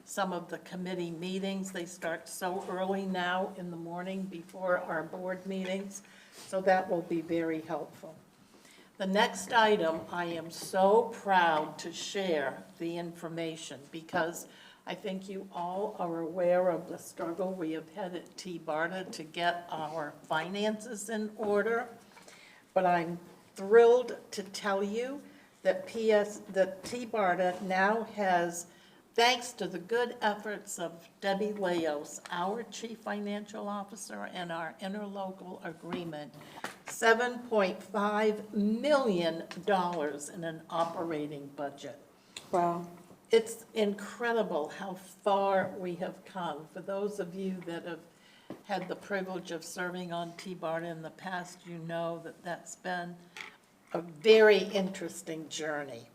some of the committee meetings. They start so early now in the morning before our board meetings, so that will be very helpful. The next item, I am so proud to share the information because I think you all are aware of the struggle we have had at T-Barter to get our finances in order. But I'm thrilled to tell you that T-Barter now has, thanks to the good efforts of Debbie Leos, our chief financial officer, and our interlocal agreement, $7.5 million in an operating budget. Wow. It's incredible how far we have come. For those of you that have had the privilege of serving on T-Barter in the past, you know that that's been a very interesting journey.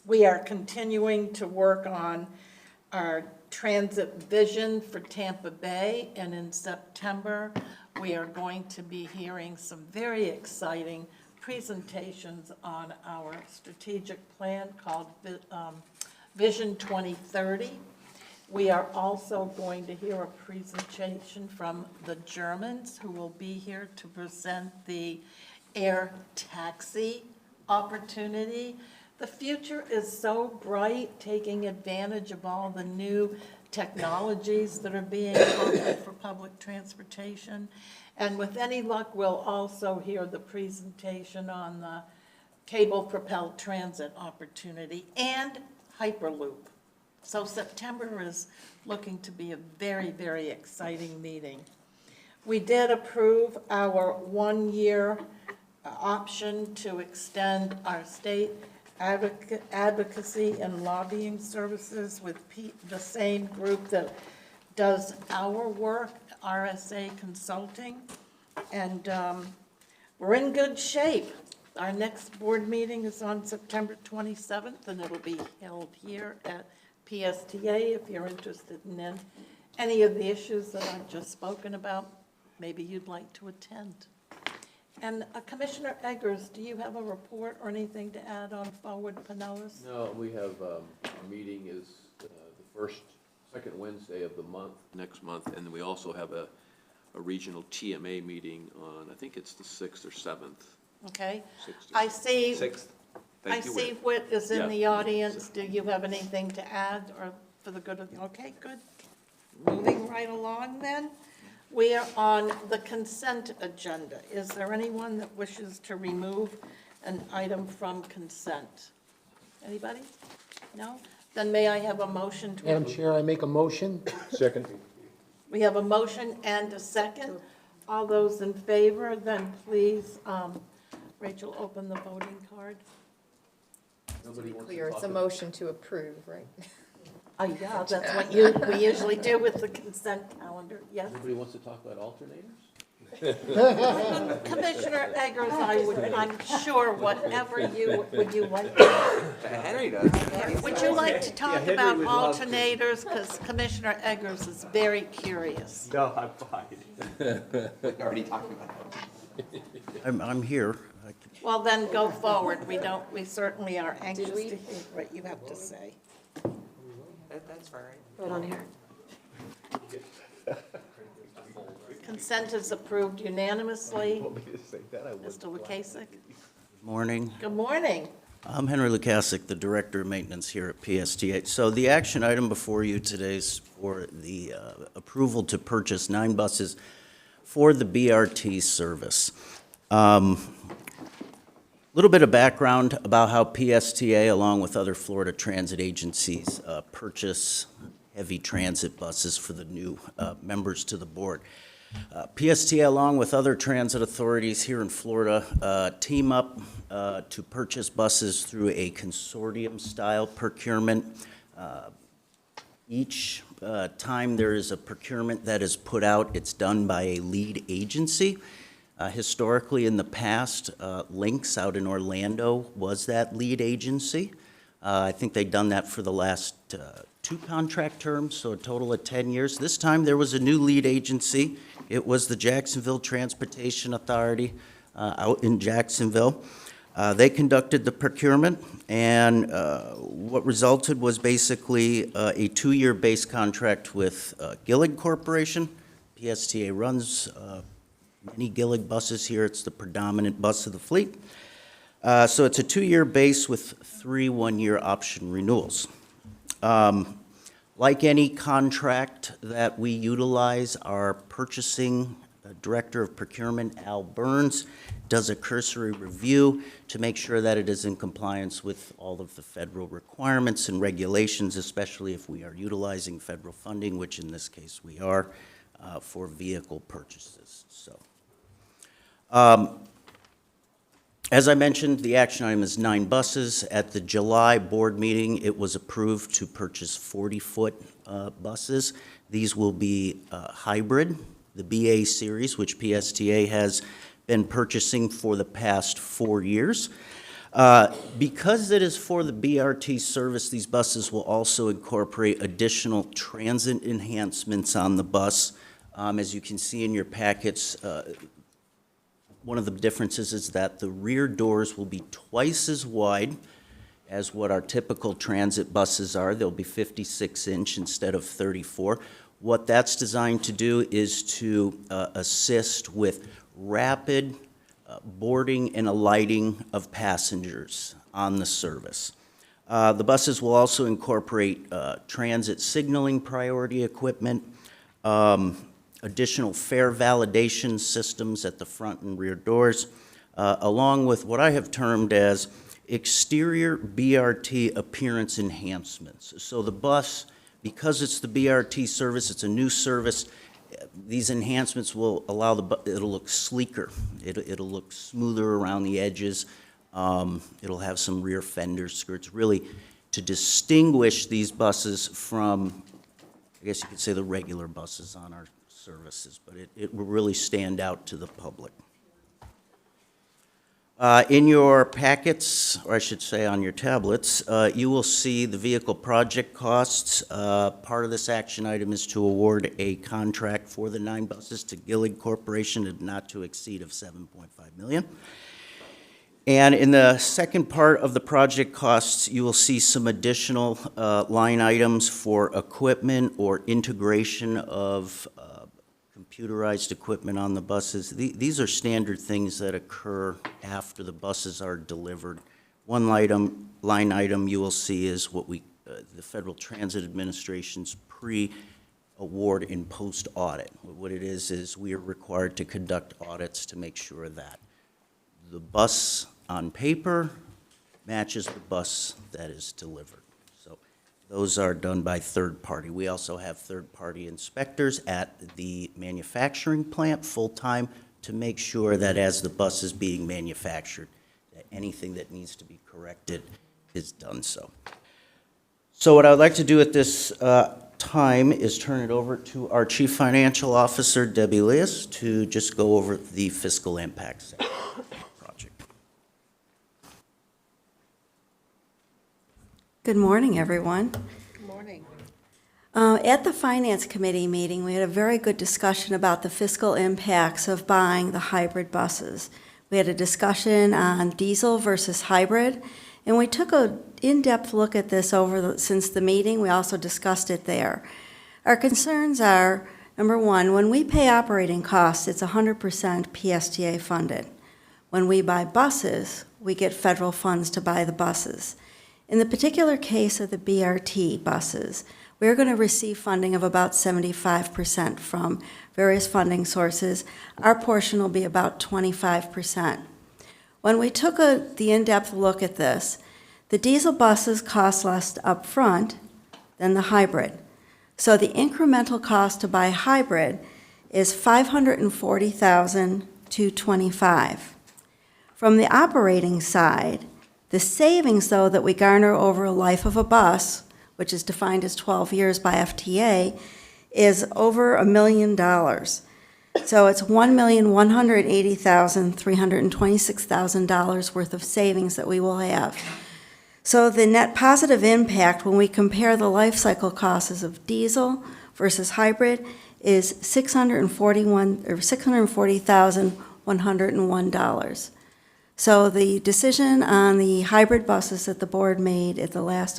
We are continuing to work on our transit vision for Tampa Bay, and in September, we are going to be hearing some very exciting presentations on our strategic plan called Vision 2030. We are also going to hear a presentation from the Germans who will be here to present the air taxi opportunity. The future is so bright, taking advantage of all the new technologies that are being offered for public transportation. And with any luck, we'll also hear the presentation on the cable-propelled transit opportunity and Hyperloop. So September is looking to be a very, very exciting meeting. We did approve our one-year option to extend our state advocacy and lobbying services with the same group that does our work, RSA Consulting, and we're in good shape. Our next board meeting is on September 27th, and it'll be held here at PSTA. If you're interested in any of the issues that I've just spoken about, maybe you'd like to attend. And Commissioner Eggers, do you have a report or anything to add on Forward Pinellas? No, we have, our meeting is the second Wednesday of the month, next month, and then we also have a regional TMA meeting on, I think it's the 6th or 7th. Okay. 6th. I see. 6th. I Thank you, see Whit. Whit is in Yeah. the audience. Do you have anything to add or for the good of the, okay, good. Moving right along then. We are on the consent agenda. Is there anyone that wishes to remove an item from consent? Anybody? No? Then may I have a motion to? Madam Chair, I make a motion. Second. We have a motion and a second. All those in favor, then please, Rachel, open the voting card. To be clear, it's a motion to approve, right? Yeah, that's what we usually do with the consent calendar, yes. Nobody wants to talk about alternators? Commissioner Eggers, I'm sure whatever would you like? Henry does. Would you like to talk Henry about would love to. alternators? Because Commissioner Eggers is very curious. No, I'm fine. We already talked about it. I'm here. Well, then go forward. We certainly are anxious to we? hear what you have to say. That's fine. Vote on here. Consent is approved unanimously. Mr. Lukasik? Morning. Good morning. I'm Henry Lukasik, the Director of Maintenance here at PSTA. So the action item before you today is for the approval to purchase 9 buses for the BRT service. Little bit of background about how PSTA, along with other Florida transit agencies, purchase heavy transit buses for the new members to the board. PSTA, along with other transit authorities here in Florida, team up to purchase buses through a consortium-style procurement. Each time there is a procurement that is put out, it's done by a lead agency. Historically, in the past, Lynx out in Orlando was that lead agency. I think they've done that for the last 2 contract terms, so a total of 10 years. This time, there was a new lead agency. It was the Jacksonville Transportation Authority out in Jacksonville. They conducted the procurement, and what resulted was basically a 2-year base contract with Gillig Corporation. PSTA runs many Gillig buses here. It's the predominant bus of the fleet. So it's a 2-year base with 3 one-year option renewals. Like any contract that we utilize, our purchasing director of procurement, Al Burns, does a cursory review to make sure that it is in compliance with all of the federal requirements and regulations, especially if we are utilizing federal funding, which in this case we are, for vehicle purchases. So, as I mentioned, the action item is 9 buses. At the July board meeting, it was approved to purchase 40-foot buses. These will be hybrid, the BA series, which PSTA has been purchasing for the past 4 years. Because it is for the BRT service, these buses will also incorporate additional transit enhancements on the bus. As you can see in your packets, one of the differences is that the rear doors will be twice as wide as what our typical transit buses are. They'll be 56-inch instead of 34. What that's designed to do is to assist with rapid boarding and alighting of passengers on the service. The buses will also incorporate transit signaling priority equipment, additional fare validation systems at the front and rear doors, along with what I have termed as exterior BRT appearance enhancements. So the bus, because it's the BRT service, it's a new service, these enhancements will allow it'll look sleeker. It'll look smoother around the edges. It'll have some rear fender skirts, really to distinguish these buses from, I guess you could say, the regular buses on our services, but it will really stand out to the public. In your packets, or I should say on your tablets, you will see the vehicle project costs. Part of this action item is to award a contract for the 9 buses to Gillig Corporation at not to exceed of $7.5 million. And in the second part of the project costs, you will see some additional line items for equipment or integration of computerized equipment on the buses. These are standard things that occur after the buses are delivered. One line item you will see is what the Federal Transit Administration's pre-award and post-audit. What it is we are required to conduct audits to make sure that the bus on paper matches the bus that is delivered. So Those are done by third party. We also have third-party inspectors at the manufacturing plant full-time to make sure that as the bus is being manufactured, that anything that needs to be corrected is done so. So what I would like to do at this time is turn it over to our Chief Financial Officer, Debbie Lewis, to just go over the fiscal impact section of the project. Good morning, everyone. Good morning. At the Finance Committee meeting, we had a very good discussion about the fiscal impacts of buying the hybrid buses. We had a discussion on diesel versus hybrid, and we took an in-depth look at this since the meeting. We also discussed it there. Our concerns are, number one, when we pay operating costs, it's 100% PSTA funded. When we buy buses, we get federal funds to buy the buses. In the particular case of the BRT buses, we're going to receive funding of about 75% from various funding sources. Our portion will be about 25%. When we took the in-depth look at this, the diesel buses cost less up front than the hybrid. So the incremental cost to buy hybrid is $540,000 to $25,000. From the operating side, the savings, though, that we garner over a life of a bus, which is defined as 12 years by FTA, is over $1 million. So it's $1,180,326,000 worth of savings that we will have. So the net positive impact when we compare the life cycle costs of diesel versus hybrid is $640,101. So the decision on the hybrid buses that the board made at the last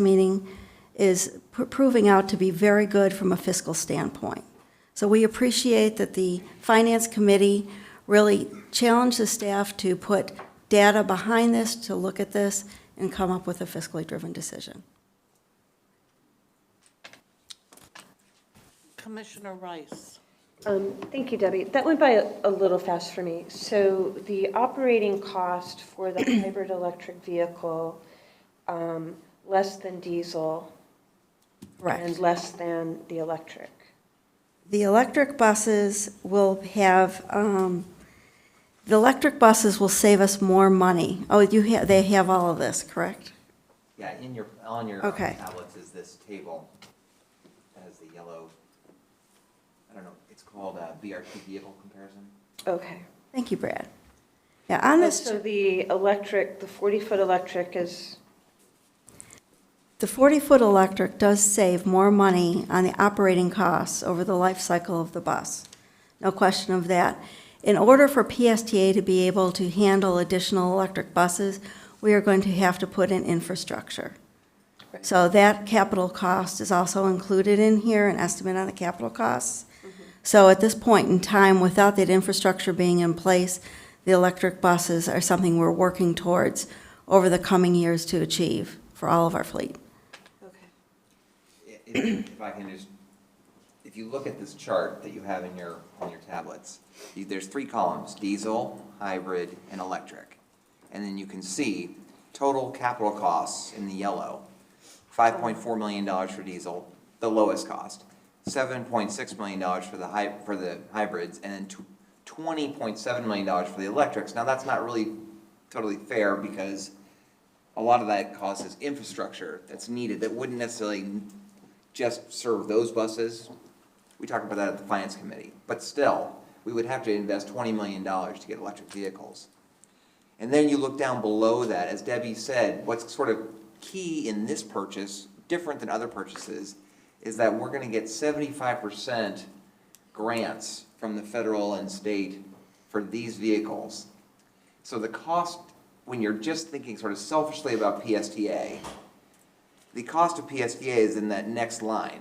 meeting is proving out to be very good from a fiscal standpoint. So we appreciate that the Finance Committee really challenged the staff to put data behind this, to look at this, and come up with a fiscally driven decision. Commissioner Rice. Thank you, Debbie. That went by a little fast for me. So the operating cost for the hybrid electric vehicle, less than diesel, Correct. and less than the electric. The electric buses will have, the electric buses will save us more money. Oh, they have all of this, correct? Yeah, on your Okay. tablets is this table, that has the yellow, I don't know, it's called BRT vehicle comparison. Okay. Thank you, Brad. Yeah, on this. So the electric, the 40-foot electric is, The 40-foot electric does save more money on the operating costs over the life cycle of the bus. No question of that. In order for PSTA to be able to handle additional electric buses, we are going to have to put in infrastructure. So that capital cost is also included in here, an estimate on the capital costs. So at this point in time, without that infrastructure being in place, the electric buses are something we're working towards over the coming years to achieve for all of our fleet. If I can just, if you look at this chart that you have on your tablets, there's 3 columns, diesel, hybrid, and electric. And then you can see total capital costs in the yellow, $5.4 million for diesel, the lowest cost, $7.6 million for the hybrids, and then $20.7 million for the electrics. Now, that's not really totally fair because a lot of that cost is infrastructure that's needed that wouldn't necessarily just serve those buses. We talked about that at the Finance Committee. But still, we would have to invest $20 million to get electric vehicles. And then you look down below that, as Debbie said, what's sort of key in this purchase, different than other purchases, is that we're going to get 75% grants from the federal and state for these vehicles. So the cost, when you're just thinking sort of selfishly about PSTA, the cost of PSTA is in that next line,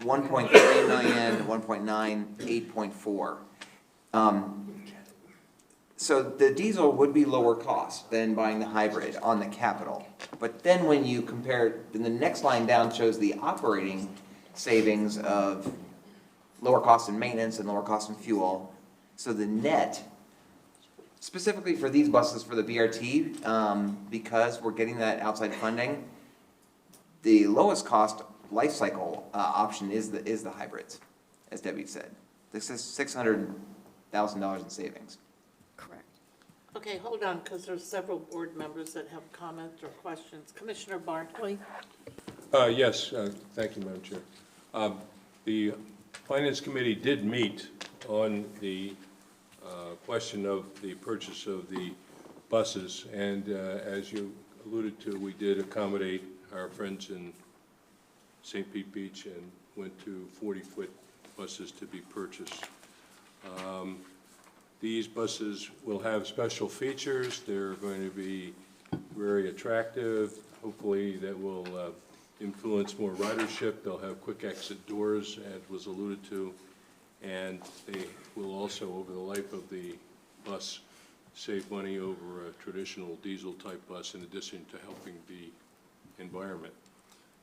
1.3 million, 1.9, 8.4. So the diesel would be lower cost than buying the hybrid on the capital. But then when you compare, then the next line down shows the operating savings of lower cost in maintenance and lower cost in fuel. So the net, specifically for these buses for the BRT, because we're getting that outside funding, the lowest cost life cycle option is the hybrids, as Debbie said. This is $600,000 in savings. Correct. Okay, hold on, because there's several board members that have comments or questions. Commissioner Bartley? Yes, thank you, Madam Chair. The Finance Committee did meet on the question of the purchase of the buses, and as you alluded to, we did accommodate our friends in St. Pete Beach and went to 40-foot buses to be purchased. These buses will have special features. They're going to be very attractive. Hopefully that will influence more ridership. They'll have quick exit doors, as was alluded to, and they will also, over the life of the bus, save money over a traditional diesel-type bus, in addition to helping the environment.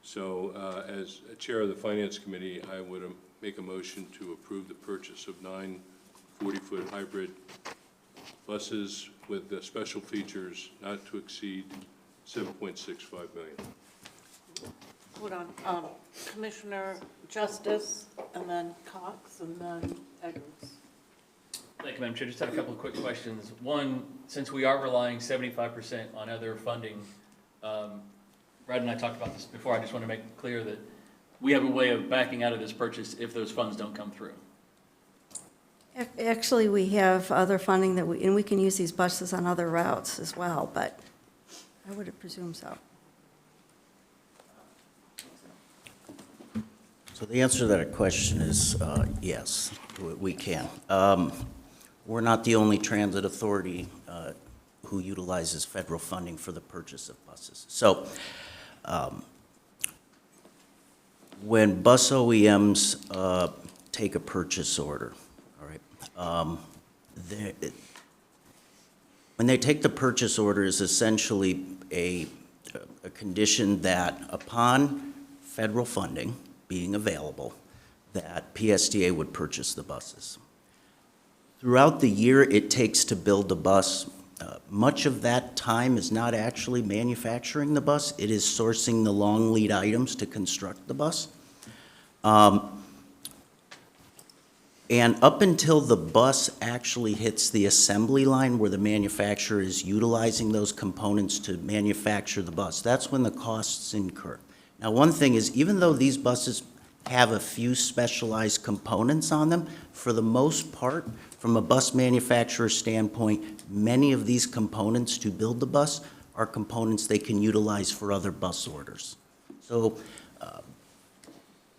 So as chair of the Finance Committee, I would make a motion to approve the purchase of 9 40-foot hybrid buses with the special features not to exceed $7.65 million. Hold on, Commissioner Justice, and then Cox, and then Eggers. Thank you, Madam Chair. Just had a couple of quick questions. One, since we are relying 75% on other funding, Brad and I talked about this before, I just want to make it clear that we have a way of backing out of this purchase if those funds don't come through. Actually, we have other funding that and we can use these buses on other routes as well, but I would presume so. So the answer to that question is yes, we can. We're not the only transit authority who utilizes federal funding for the purchase of buses. So when bus OEMs take a purchase order, all right, when they take the purchase order is essentially a condition that upon federal funding being available, that PSTA would purchase the buses. Throughout the year it takes to build a bus, much of that time is not actually manufacturing the bus, it is sourcing the long lead items to construct the bus. And up until the bus actually hits the assembly line where the manufacturer is utilizing those components to manufacture the bus, that's when the costs incur. Now, one thing is, even though these buses have a few specialized components on them, for the most part, from a bus manufacturer standpoint, many of these components to build the bus are components they can utilize for other bus orders. So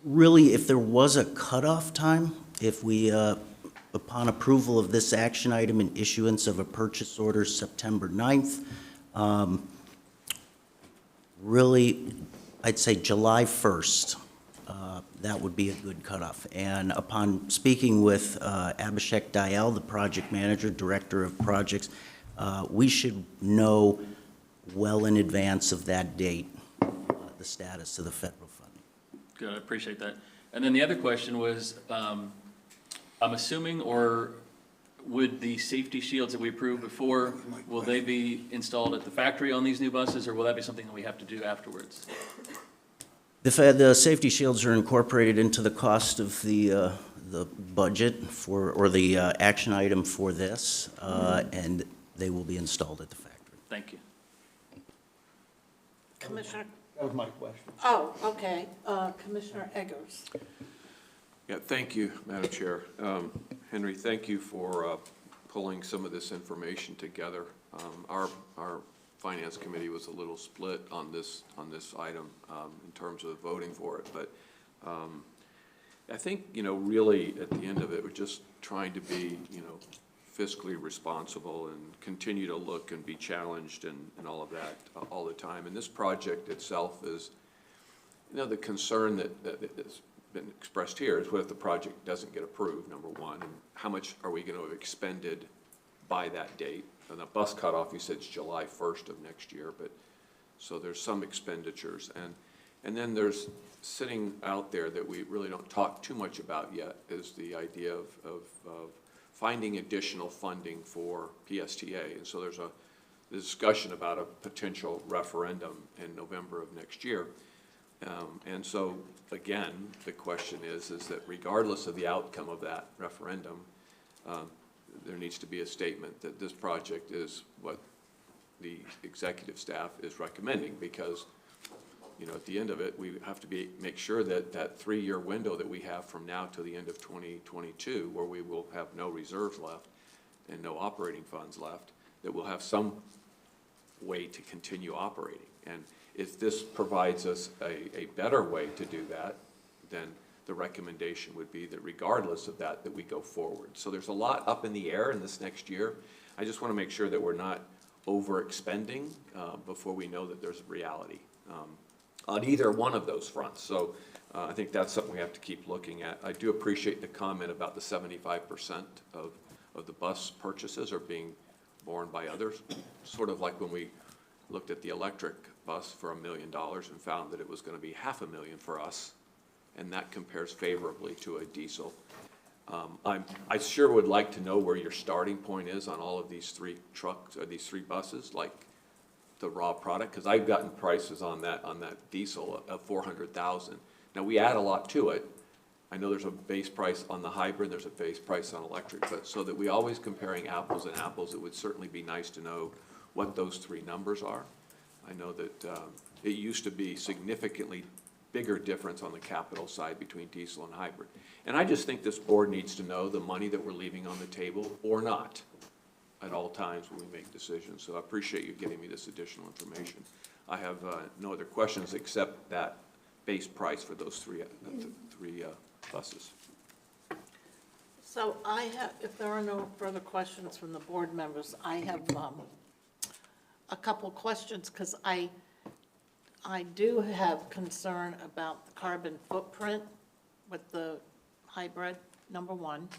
really, if there was a cutoff time, if we, upon approval of this action item and issuance of a purchase order September 9th, really, I'd say July 1st, that would be a good cutoff. And upon speaking with Abhishek Dayal, the project manager, director of projects, we should know well in advance of that date the status of the federal funding. Good, I appreciate that. And then the other question was, I'm assuming, or would the safety shields that we approved before, will they be installed at the factory on these new buses, or will that be something that we have to do afterwards? The safety shields are incorporated into the cost of the budget for, or the action item for this, and they will be installed at the factory. Thank you. Commissioner? That was my question. Oh, okay. Commissioner Eggers. Yeah, thank you, Madam Chair. Henry, thank you for pulling some of this information together. Our Finance Committee was a little split on this item in terms of voting for it, but I think, really at the end of it, we're just trying to be, fiscally responsible and continue to look and be challenged and all of that all the time. And this project itself is, the concern that has been expressed here is what if the project doesn't get approved, number one, and how much are we going to have expended by that date? And the bus cutoff, you said, is July 1st of next year, but so there's some expenditures. And then there's sitting out there that we really don't talk too much about yet is the idea of finding additional funding for PSTA. And so there's a discussion about a potential referendum in November of next year. And so, again, the question is that regardless of the outcome of that referendum, there needs to be a statement that this project is what the executive staff is recommending, because, you know, at the end of it, we have to make sure that that 3-year window that we have from now to the end of 2022, where we will have no reserves left and no operating funds left, that we'll have some way to continue operating. And if this provides us a better way to do that, then the recommendation would be that regardless of that, that we go forward. So there's a lot up in the air in this next year. I just want to make sure that we're not overexpending before we know that there's reality on either one of those fronts. So I think that's something we have to keep looking at. I do appreciate the comment about the 75% of the bus purchases are being borne by others, sort of like when we looked at the electric bus for $1 million and found that it was going to be $500,000 for us, and that compares favorably to a diesel. I sure would like to know where your starting point is on all of these 3 trucks or these 3 buses, like the raw product, because I've gotten prices on that diesel of $400,000. Now we add a lot to it. I know there's a base price on the hybrid, there's a base price on electric, but so that we always comparing apples and apples, it would certainly be nice to know what those 3 numbers are. I know that it used to be significantly bigger difference on the capital side between diesel and hybrid. And I just think this board needs to know the money that we're leaving on the table or not at all times when we make decisions. So I appreciate you giving me this additional information. I have no other questions except that base price for those three buses. So I have, if there are no further questions from the board members, I have a couple questions, because I do have concern about the carbon footprint with the hybrid, number one.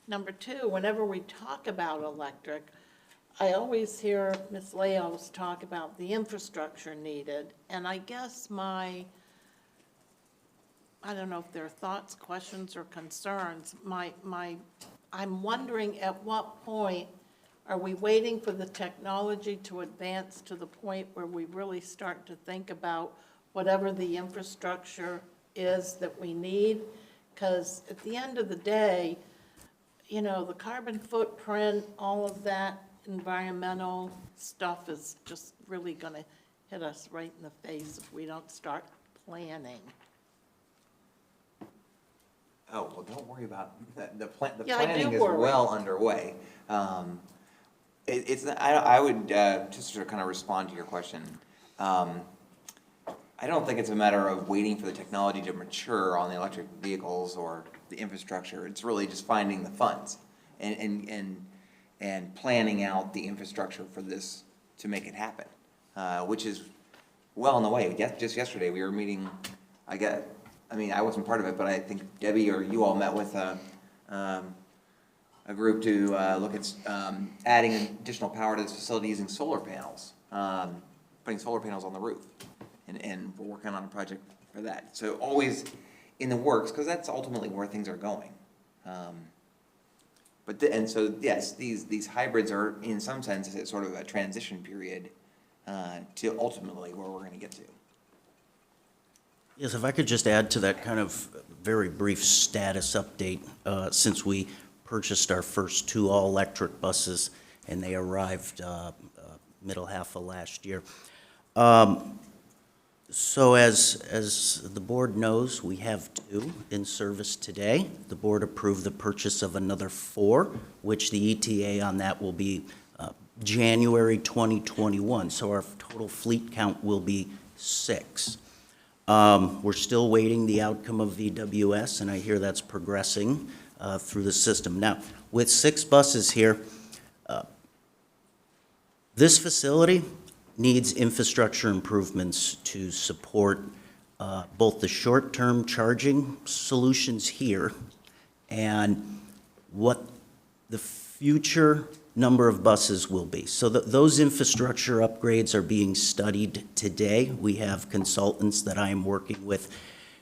Number two, whenever we talk about electric, I always hear Ms. Leos talk about the infrastructure needed, and I guess I don't know if there are thoughts, questions, or concerns. I'm wondering at what point are we waiting for the technology to advance to the point where we really start to think about whatever the infrastructure is that we need? Because at the end of the day, you know, the carbon footprint, all of that environmental stuff is just really going to hit us right in the face if we don't start planning. Oh, well, don't worry about the Yeah, I do planning is worry. well underway. I would just to kind of respond to your question. I don't think it's a matter of waiting for the technology to mature on the electric vehicles or the infrastructure. It's really just finding the funds and planning out the infrastructure for this to make it happen, which is well on the way. Just yesterday, we were meeting, I wasn't part of it, but I think Debbie or you all met with a group to look at adding additional power to this facility using solar panels, putting solar panels on the roof. And we're working on a project for that. So always in the works, because that's ultimately where things are going. So yes, these hybrids are in some sense it's sort of a transition period to ultimately where we're going to get to. Yes, if I could just add to that kind of very brief status update, since we purchased our first 2 all-electric buses and they arrived middle half of last year. So as the board knows, we have 2 in service today. The board approved the purchase of another 4, which the ETA on that will be January 2021. So our total fleet count will be 6. We're still waiting the outcome of VWS, and I hear that's progressing through the system. Now, with 6 buses here, this facility needs infrastructure improvements to support both the short-term charging solutions here and what the future number of buses will be. So those infrastructure upgrades are being studied today. We have consultants that I am working with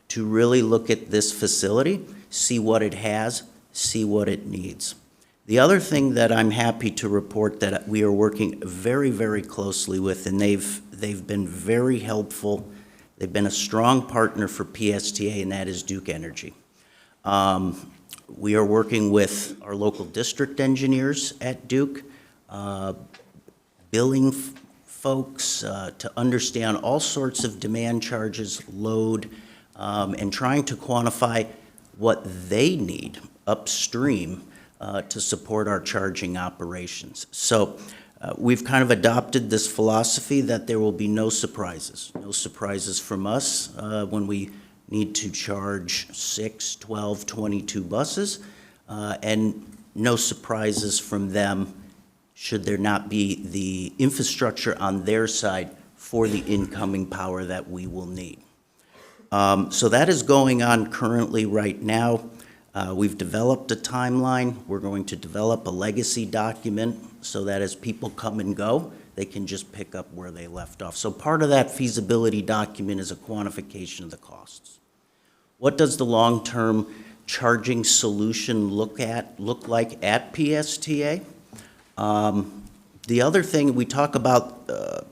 to really look at this facility, see what it has, see what it needs. The other thing that I'm happy to report that we are working very, very closely with, and they've been very helpful. They've been a strong partner for PSTA, and that is Duke Energy. We are working with our local district engineers at Duke, billing folks to understand all sorts of demand charges, load, and trying to quantify what they need upstream to support our charging operations. So we've kind of adopted this philosophy that there will be no surprises. No surprises from us when we need to charge 6, 12, 22 buses, and no surprises from them should there not be the infrastructure on their side for the incoming power that we will need. So that is going on currently right now. We've developed a timeline. We're going to develop a legacy document so that as people come and go, they can just pick up where they left off. So part of that feasibility document is a quantification of the costs. What does the long-term charging solution look like at PSTA? The other thing, we talk about the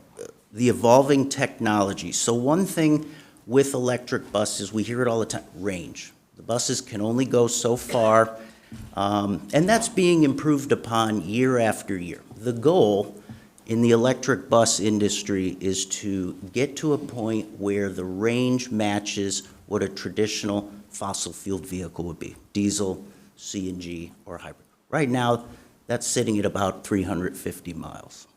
evolving technology. So one thing with electric buses, we hear it all the time, range. The buses can only go so far, and that's being improved upon year after year. The goal in the electric bus industry is to get to a point where the range matches what a traditional fossil fuel vehicle would be, diesel, CNG, or hybrid. Right now, that's sitting at about 350 miles.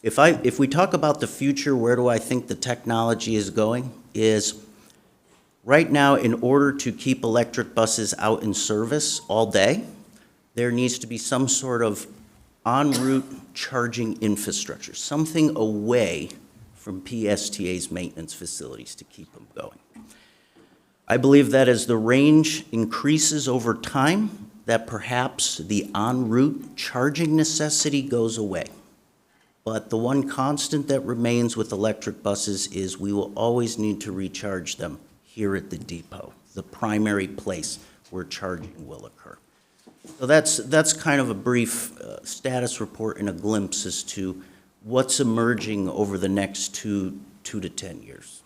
If we talk about the future, where do I think the technology is going, is right now, in order to keep electric buses out in service all day, there needs to be some sort of en route charging infrastructure, something away from PSTA's maintenance facilities to keep them going. I believe that as the range increases over time, that perhaps the en route charging necessity goes away. But the one constant that remains with electric buses is we will always need to recharge them here at the depot, the primary place where charging will occur. So that's kind of a brief status report and a glimpse as to what's emerging over the next two to 10 years.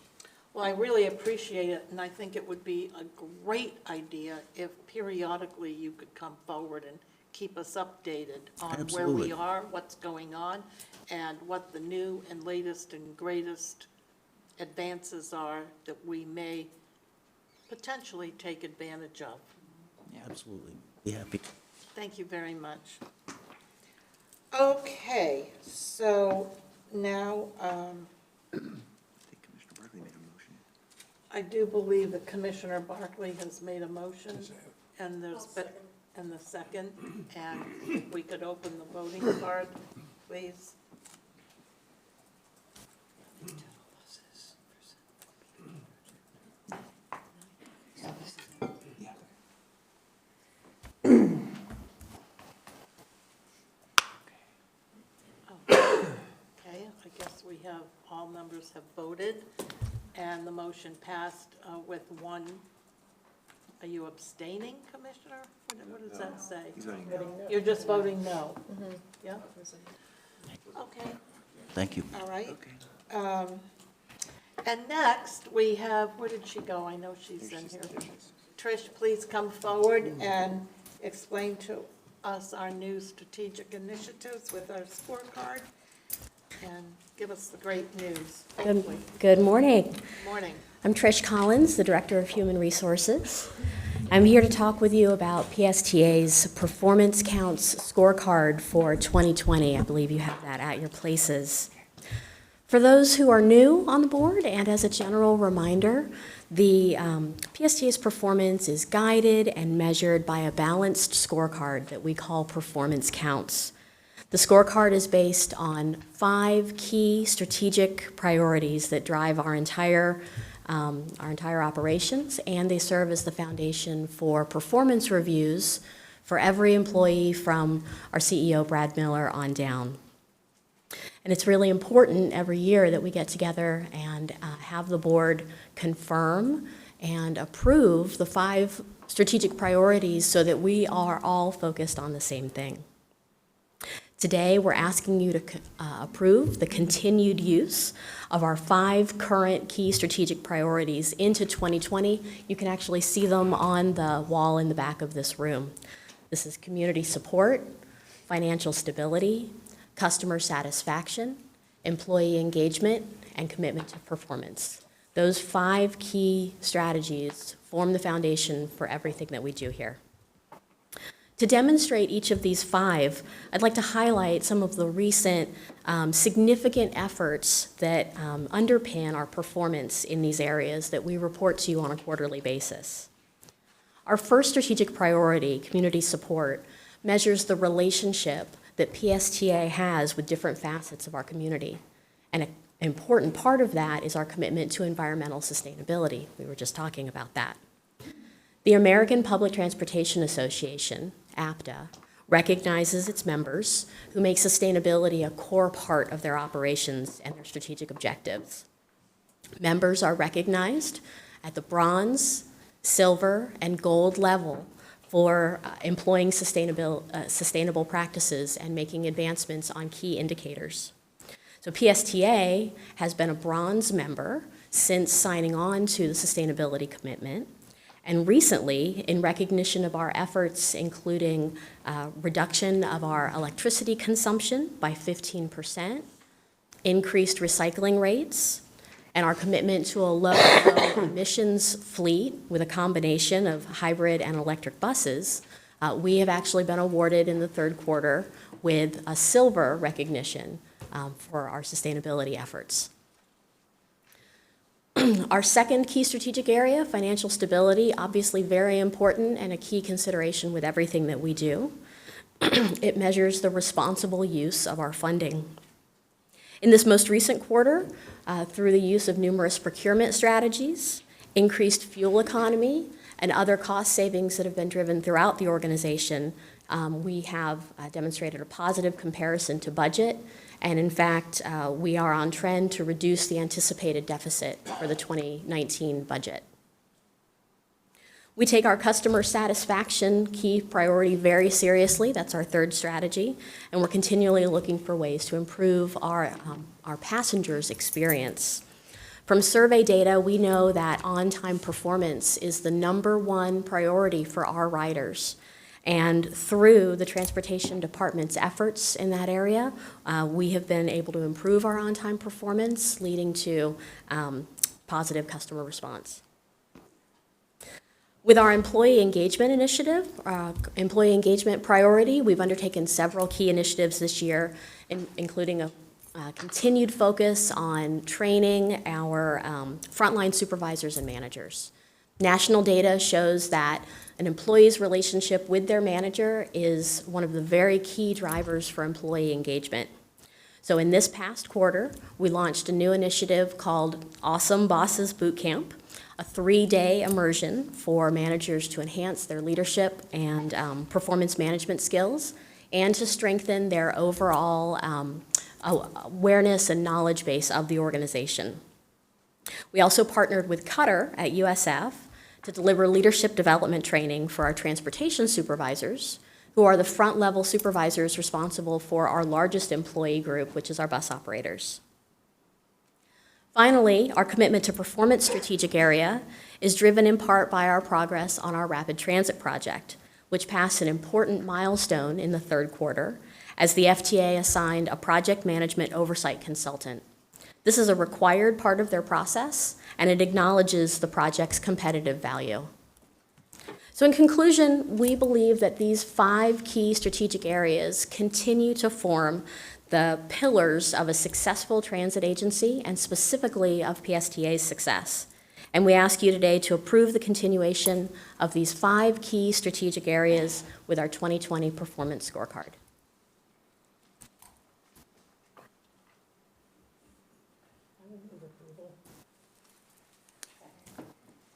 Well, I really appreciate it, and I think it would be a great idea if periodically you could come forward and keep us updated on where we Absolutely. are, what's going on, and what the new and latest and greatest advances are that we may potentially take advantage of. Absolutely. Be happy. Thank you very much. Okay, so now, I do believe that Commissioner Barkley has made a motion, and there's been, and the second, and if we could open the voting card, please. Okay, I guess we have, all members have voted, and the motion passed with one. Are you abstaining, Commissioner? What does that say? You're just voting no? Yeah? Okay, Thank you. all right. And next, we have, where did she go? I know she's in here. Trish, please come forward and explain to us our new strategic initiatives with our scorecard, and give us the great news. Thank you. Good morning. Morning. I'm Trish Collins, the Director of Human Resources. I'm here to talk with you about PSTA's Performance Counts Scorecard for 2020. I believe you have that at your places. For those who are new on the board, and as a general reminder, the PSTA's performance is guided and measured by a balanced scorecard that we call Performance Counts. The scorecard is based on 5 key strategic priorities that drive our entire operations, and they serve as the foundation for performance reviews for every employee from our CEO, Brad Miller, on down. And it's really important every year that we get together and have the board confirm and approve the 5 strategic priorities so that we are all focused on the same thing. Today, we're asking you to approve the continued use of our 5 current key strategic priorities into 2020. You can actually see them on the wall in the back of this room. This is community support, financial stability, customer satisfaction, employee engagement, and commitment to performance. Those 5 key strategies form the foundation for everything that we do here. To demonstrate each of these 5, I'd like to highlight some of the recent significant efforts that underpin our performance in these areas that we report to you on a quarterly basis. Our first strategic priority, community support, measures the relationship that PSTA has with different facets of our community. And an important part of that is our commitment to environmental sustainability. We were just talking about that. The American Public Transportation Association, APTA, recognizes its members who make sustainability a core part of their operations and their strategic objectives. Members are recognized at the bronze, silver, and gold level for employing sustainable practices and making advancements on key indicators. So PSTA has been a bronze member since signing on to the sustainability commitment. And recently, in recognition of our efforts, including reduction of our electricity consumption by 15%, increased recycling rates, and our commitment to a low emissions fleet with a combination of hybrid and electric buses, we have actually been awarded in the third quarter with a silver recognition for our sustainability efforts. Our second key strategic area, financial stability, obviously very important and a key consideration with everything that we do. It measures the responsible use of our funding. In this most recent quarter, through the use of numerous procurement strategies, increased fuel economy, and other cost savings that have been driven throughout the organization, we have demonstrated a positive comparison to budget. And in fact, we are on trend to reduce the anticipated deficit for the 2019 budget. We take our customer satisfaction key priority very seriously. That's our third strategy. And we're continually looking for ways to improve our passengers' experience. From survey data, we know that on-time performance is the #1 priority for our riders. And through the Transportation Department's efforts in that area, we have been able to improve our on-time performance, leading to positive customer response. With our employee engagement initiative, employee engagement priority, we've undertaken several key initiatives this year, including a continued focus on training our frontline supervisors and managers. National data shows that an employee's relationship with their manager is one of the very key drivers for employee engagement. So in this past quarter, we launched a new initiative called Awesome Bosses Boot Camp, a 3-day immersion for managers to enhance their leadership and performance management skills and to strengthen their overall awareness and knowledge base of the organization. We also partnered with Qatar at USF to deliver leadership development training for our transportation supervisors, who are the front-level supervisors responsible for our largest employee group, which is our bus operators. Finally, our commitment to performance strategic area is driven in part by our progress on our rapid transit project, which passed an important milestone in the third quarter as the FTA assigned a project management oversight consultant. This is a required part of their process, and it acknowledges the project's competitive value. So in conclusion, we believe that these 5 key strategic areas continue to form the pillars of a successful transit agency and specifically of PSTA's success. And we ask you today to approve the continuation of these 5 key strategic areas with our 2020 performance scorecard.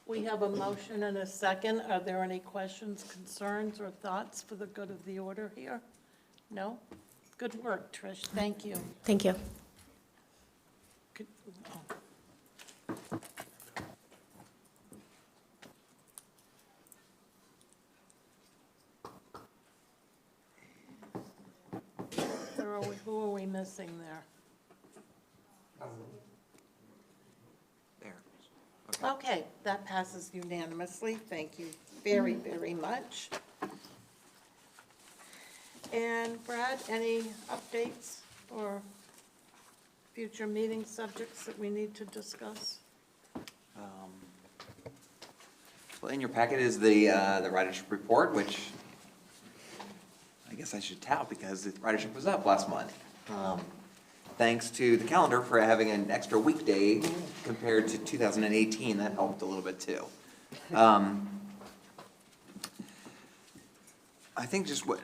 We have a motion and a second. Are there any questions, concerns, or thoughts for the good of the order here? No? Good work, Trish. Thank you. Thank you. who are we missing there? There. Okay, that passes unanimously. Thank you very, very much. And Brad, any updates or future meeting subjects that we need to discuss? Well, in your packet is the ridership report, which I guess I should tout because the ridership was up last month. Thanks to the calendar for having an extra weekday compared to 2018, that helped a little bit too. I think just what,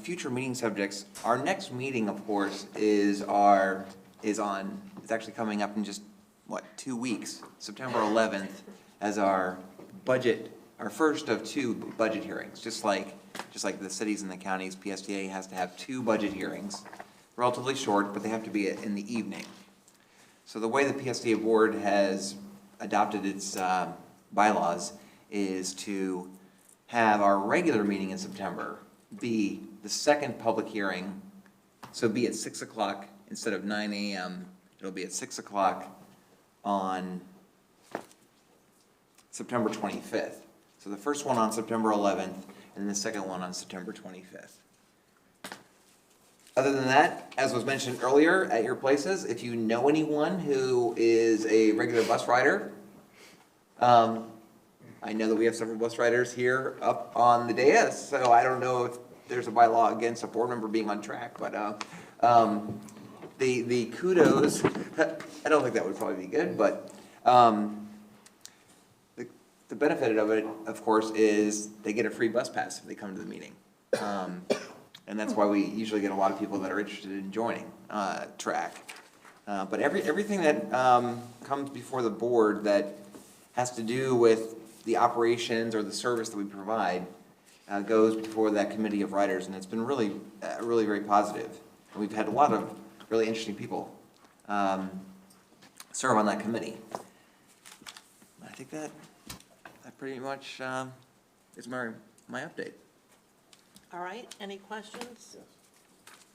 future meeting subjects, our next meeting, of course, is actually coming up in just, what, 2 weeks, September 11th, as our first of 2 budget hearings, just like the cities and the counties, PSTA has to have 2 budget hearings, relatively short, but they have to be in the evening. So the way the PSTA board has adopted its bylaws is to have our regular meeting in September be the second public hearing, so be at 6 o'clock instead of 9 a.m. It'll be at 6 o'clock on September 25th. So the first one on September 11th, and the second one on September 25th. Other than that, as was mentioned earlier at your places, if you know anyone who is a regular bus rider, I know that we have several bus riders here up on the dais, so I don't know if there's a bylaw against a board member being on track, but the kudos, I don't think that would probably be good, but the benefit of it, of course, is they get a free bus pass if they come to the meeting. And that's why we usually get a lot of people that are interested in joining track. But everything that comes before the board that has to do with the operations or the service that we provide goes before that committee of riders, and it's been really, really very positive. And we've had a lot of really interesting people serve on that committee. I think that pretty much is my update. All right, any questions?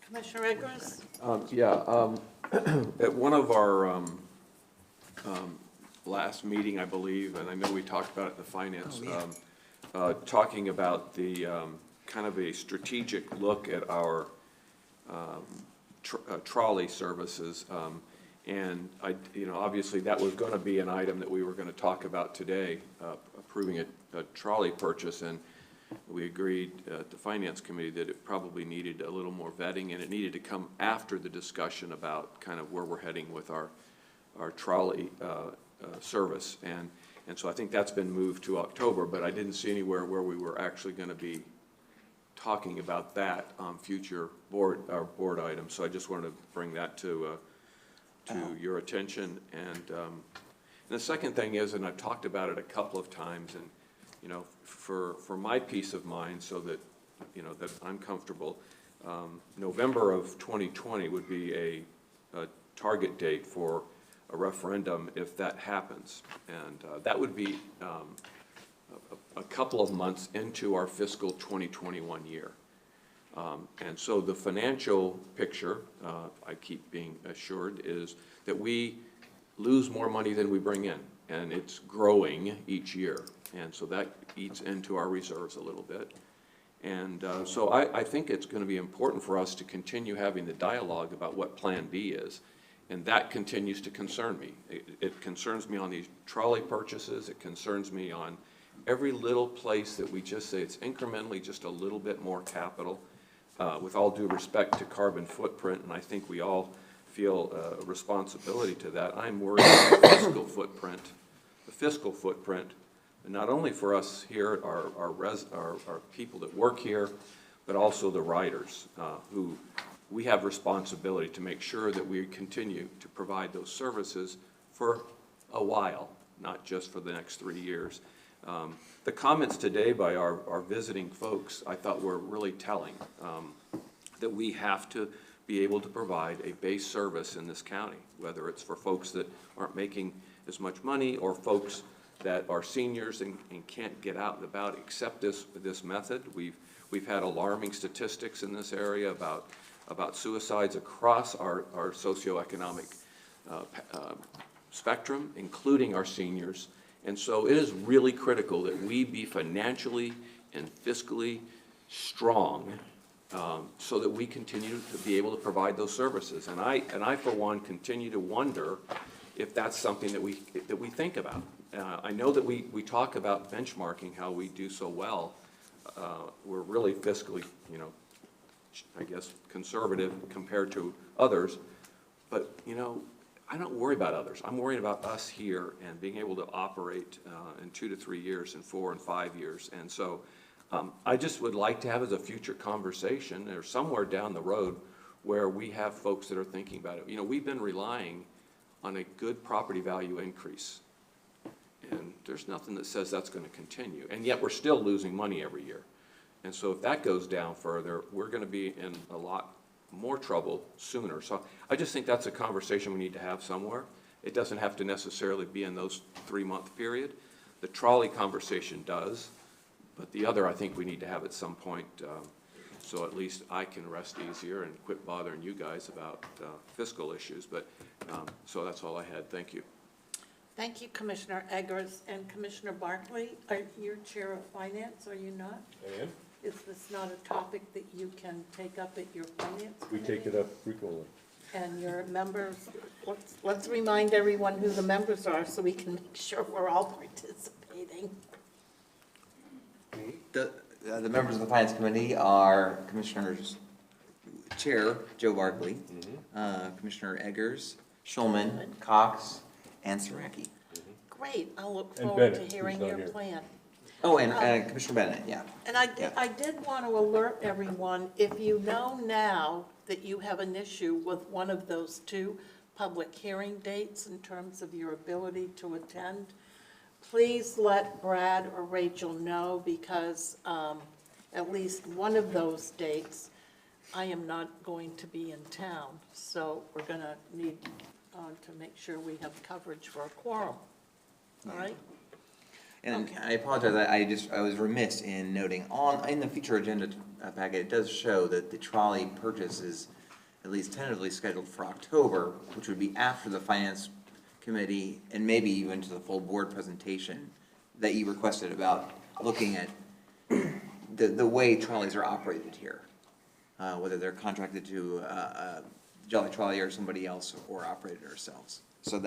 Commissioner Eggers? At one of our last meeting, I believe, and I know we talked about it in the finance, talking about the kind of a strategic look at our trolley services. And obviously that was going to be an item that we were going to talk about today, approving a trolley purchase, and we agreed at the Finance Committee that it probably needed a little more vetting, and it needed to come after the discussion about kind of where we're heading with our trolley service. And so I think that's been moved to October, but I didn't see anywhere where we were actually going to be talking about that on future board items. So I just wanted to bring that to your attention. And the second thing is, and I've talked about it a couple of times, and for my peace of mind, so that that I'm comfortable, November of 2020 would be a target date for a referendum if that happens, and that would be a couple of months into our fiscal 2021 year. And so the financial picture, I keep being assured, is that we lose more money than we bring in, and it's growing each year. And so that eats into our reserves a little bit. And so I think it's going to be important for us to continue having the dialogue about what Plan B is. And that continues to concern me. It concerns me on these trolley purchases. It concerns me on every little place that we just say it's incrementally just a little bit more capital. With all due respect to carbon footprint, and I think we all feel a responsibility to that, I'm worried about the fiscal footprint, and not only for us here, our people that work here, but also the riders, who we have responsibility to make sure that we continue to provide those services for a while, not just for the next 3 years. The comments today by our visiting folks, I thought were really telling, that we have to be able to provide a base service in this county, whether it's for folks that aren't making as much money or folks that are seniors and can't get out and about except this method. We've had alarming statistics in this area about about suicides across our socioeconomic spectrum, including our seniors. And so it is really critical that we be financially and fiscally strong so that we continue to be able to provide those services. And I for one, continue to wonder if that's something that we think about. I know that we talk about benchmarking, how we do so well. We're really fiscally, I guess, conservative compared to others. But, I don't worry about others. I'm worried about us here and being able to operate in 2 to 3 years, and 4 and 5 years. And so I just would like to have as a future conversation or somewhere down the road where we have folks that are thinking about it. We've been relying on a good property value increase. And there's nothing that says that's going to continue. And yet we're still losing money every year. And so if that goes down further, we're going to be in a lot more trouble sooner. So I just think that's a conversation we need to have somewhere. It doesn't have to necessarily be in those 3-month period. The trolley conversation does, but the other I think we need to have at some point, so at least I can rest easier and quit bothering you guys about fiscal issues. But so that's all I had. Thank you. Thank you, Commissioner Eggers. And Commissioner Barkley, are you Chair of Finance, are you not? I am. Is this not a topic that you can take up at your Finance We Committee? take it up frequently. And your members, let's remind everyone who the members are so we can make sure we're all participating. The members of the Finance Committee are Commissioners Chair Joe Barkley, Commissioner Eggers, Schulman, Cox, and Saraki. Great, I'll look And forward Bennett, to hearing who's not your here. plan. Oh, and Commissioner Bennett, yeah. And I did want to alert everyone, if you know now that you have an issue with one of those 2 public hearing dates in terms of your ability to attend, please let Brad or Rachel know, because at least one of those dates, I am not going to be in town. So we're going to need to make sure we have coverage for a quorum. All right? And I apologize, I was remiss in noting, in the future agenda packet, it does show that the trolley purchase is at least tentatively scheduled for October, which would be after the Finance Committee, and maybe even to the full board presentation that you requested about looking at the way trolleys are operated here, whether they're contracted to Jolly Trolley or somebody else, or operated ourselves. So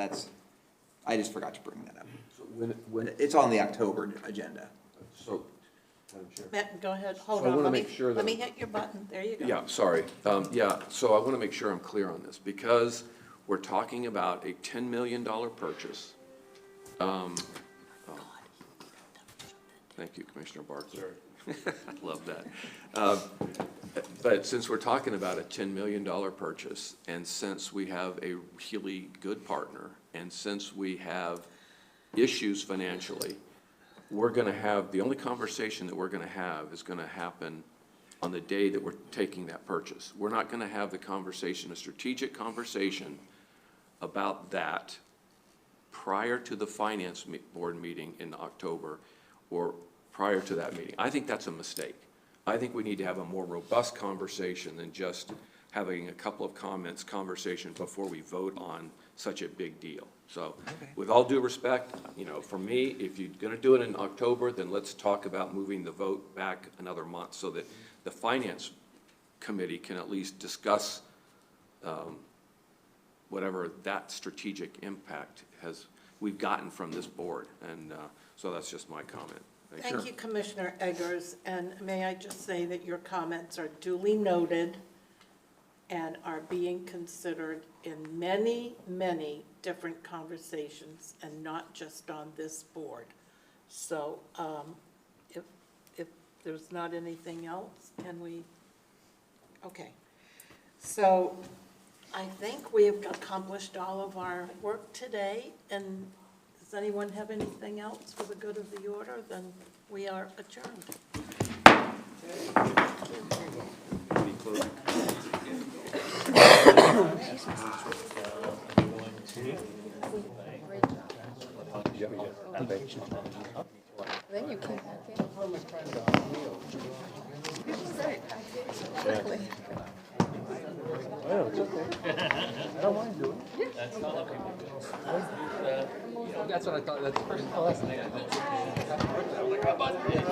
I just forgot to bring that up. It's on the October agenda. So, Madam Chair. Matt, go ahead, hold So I on. wanna Let make sure Let that- me hit your button, there you go. Yeah, sorry. So I want to make sure I'm clear on this, because we're talking about a $10 million purchase. Thank you, Commissioner Barkley. I love that. But since we're talking about a $10 million purchase, and since we have a really good partner, and since we have issues financially, we're going to have, the only conversation that we're going to have is going to happen on the day that we're taking that purchase. We're not going to have the conversation, a strategic conversation about that prior to the Finance Board meeting in October or prior to that meeting. I think that's a mistake. I think we need to have a more robust conversation than just having a couple of conversation before we vote on such a big deal. So with all due respect, for me, if you're going to do it in October, then let's talk about moving the vote back another month so that the Finance Committee can at least discuss whatever that strategic impact we've gotten from this board. And so that's just my comment. Thank you, Commissioner Eggers, and may I just say that your comments are duly noted and are being considered in many, many different conversations and not just on this board. So if there's not anything else, can we? Okay. So I think we have accomplished all of our work today, and does anyone have anything else for the good of the order? Then we are adjourned. Then you came back in. Great. That's all of it. That's what I thought, that's the first thing I thought.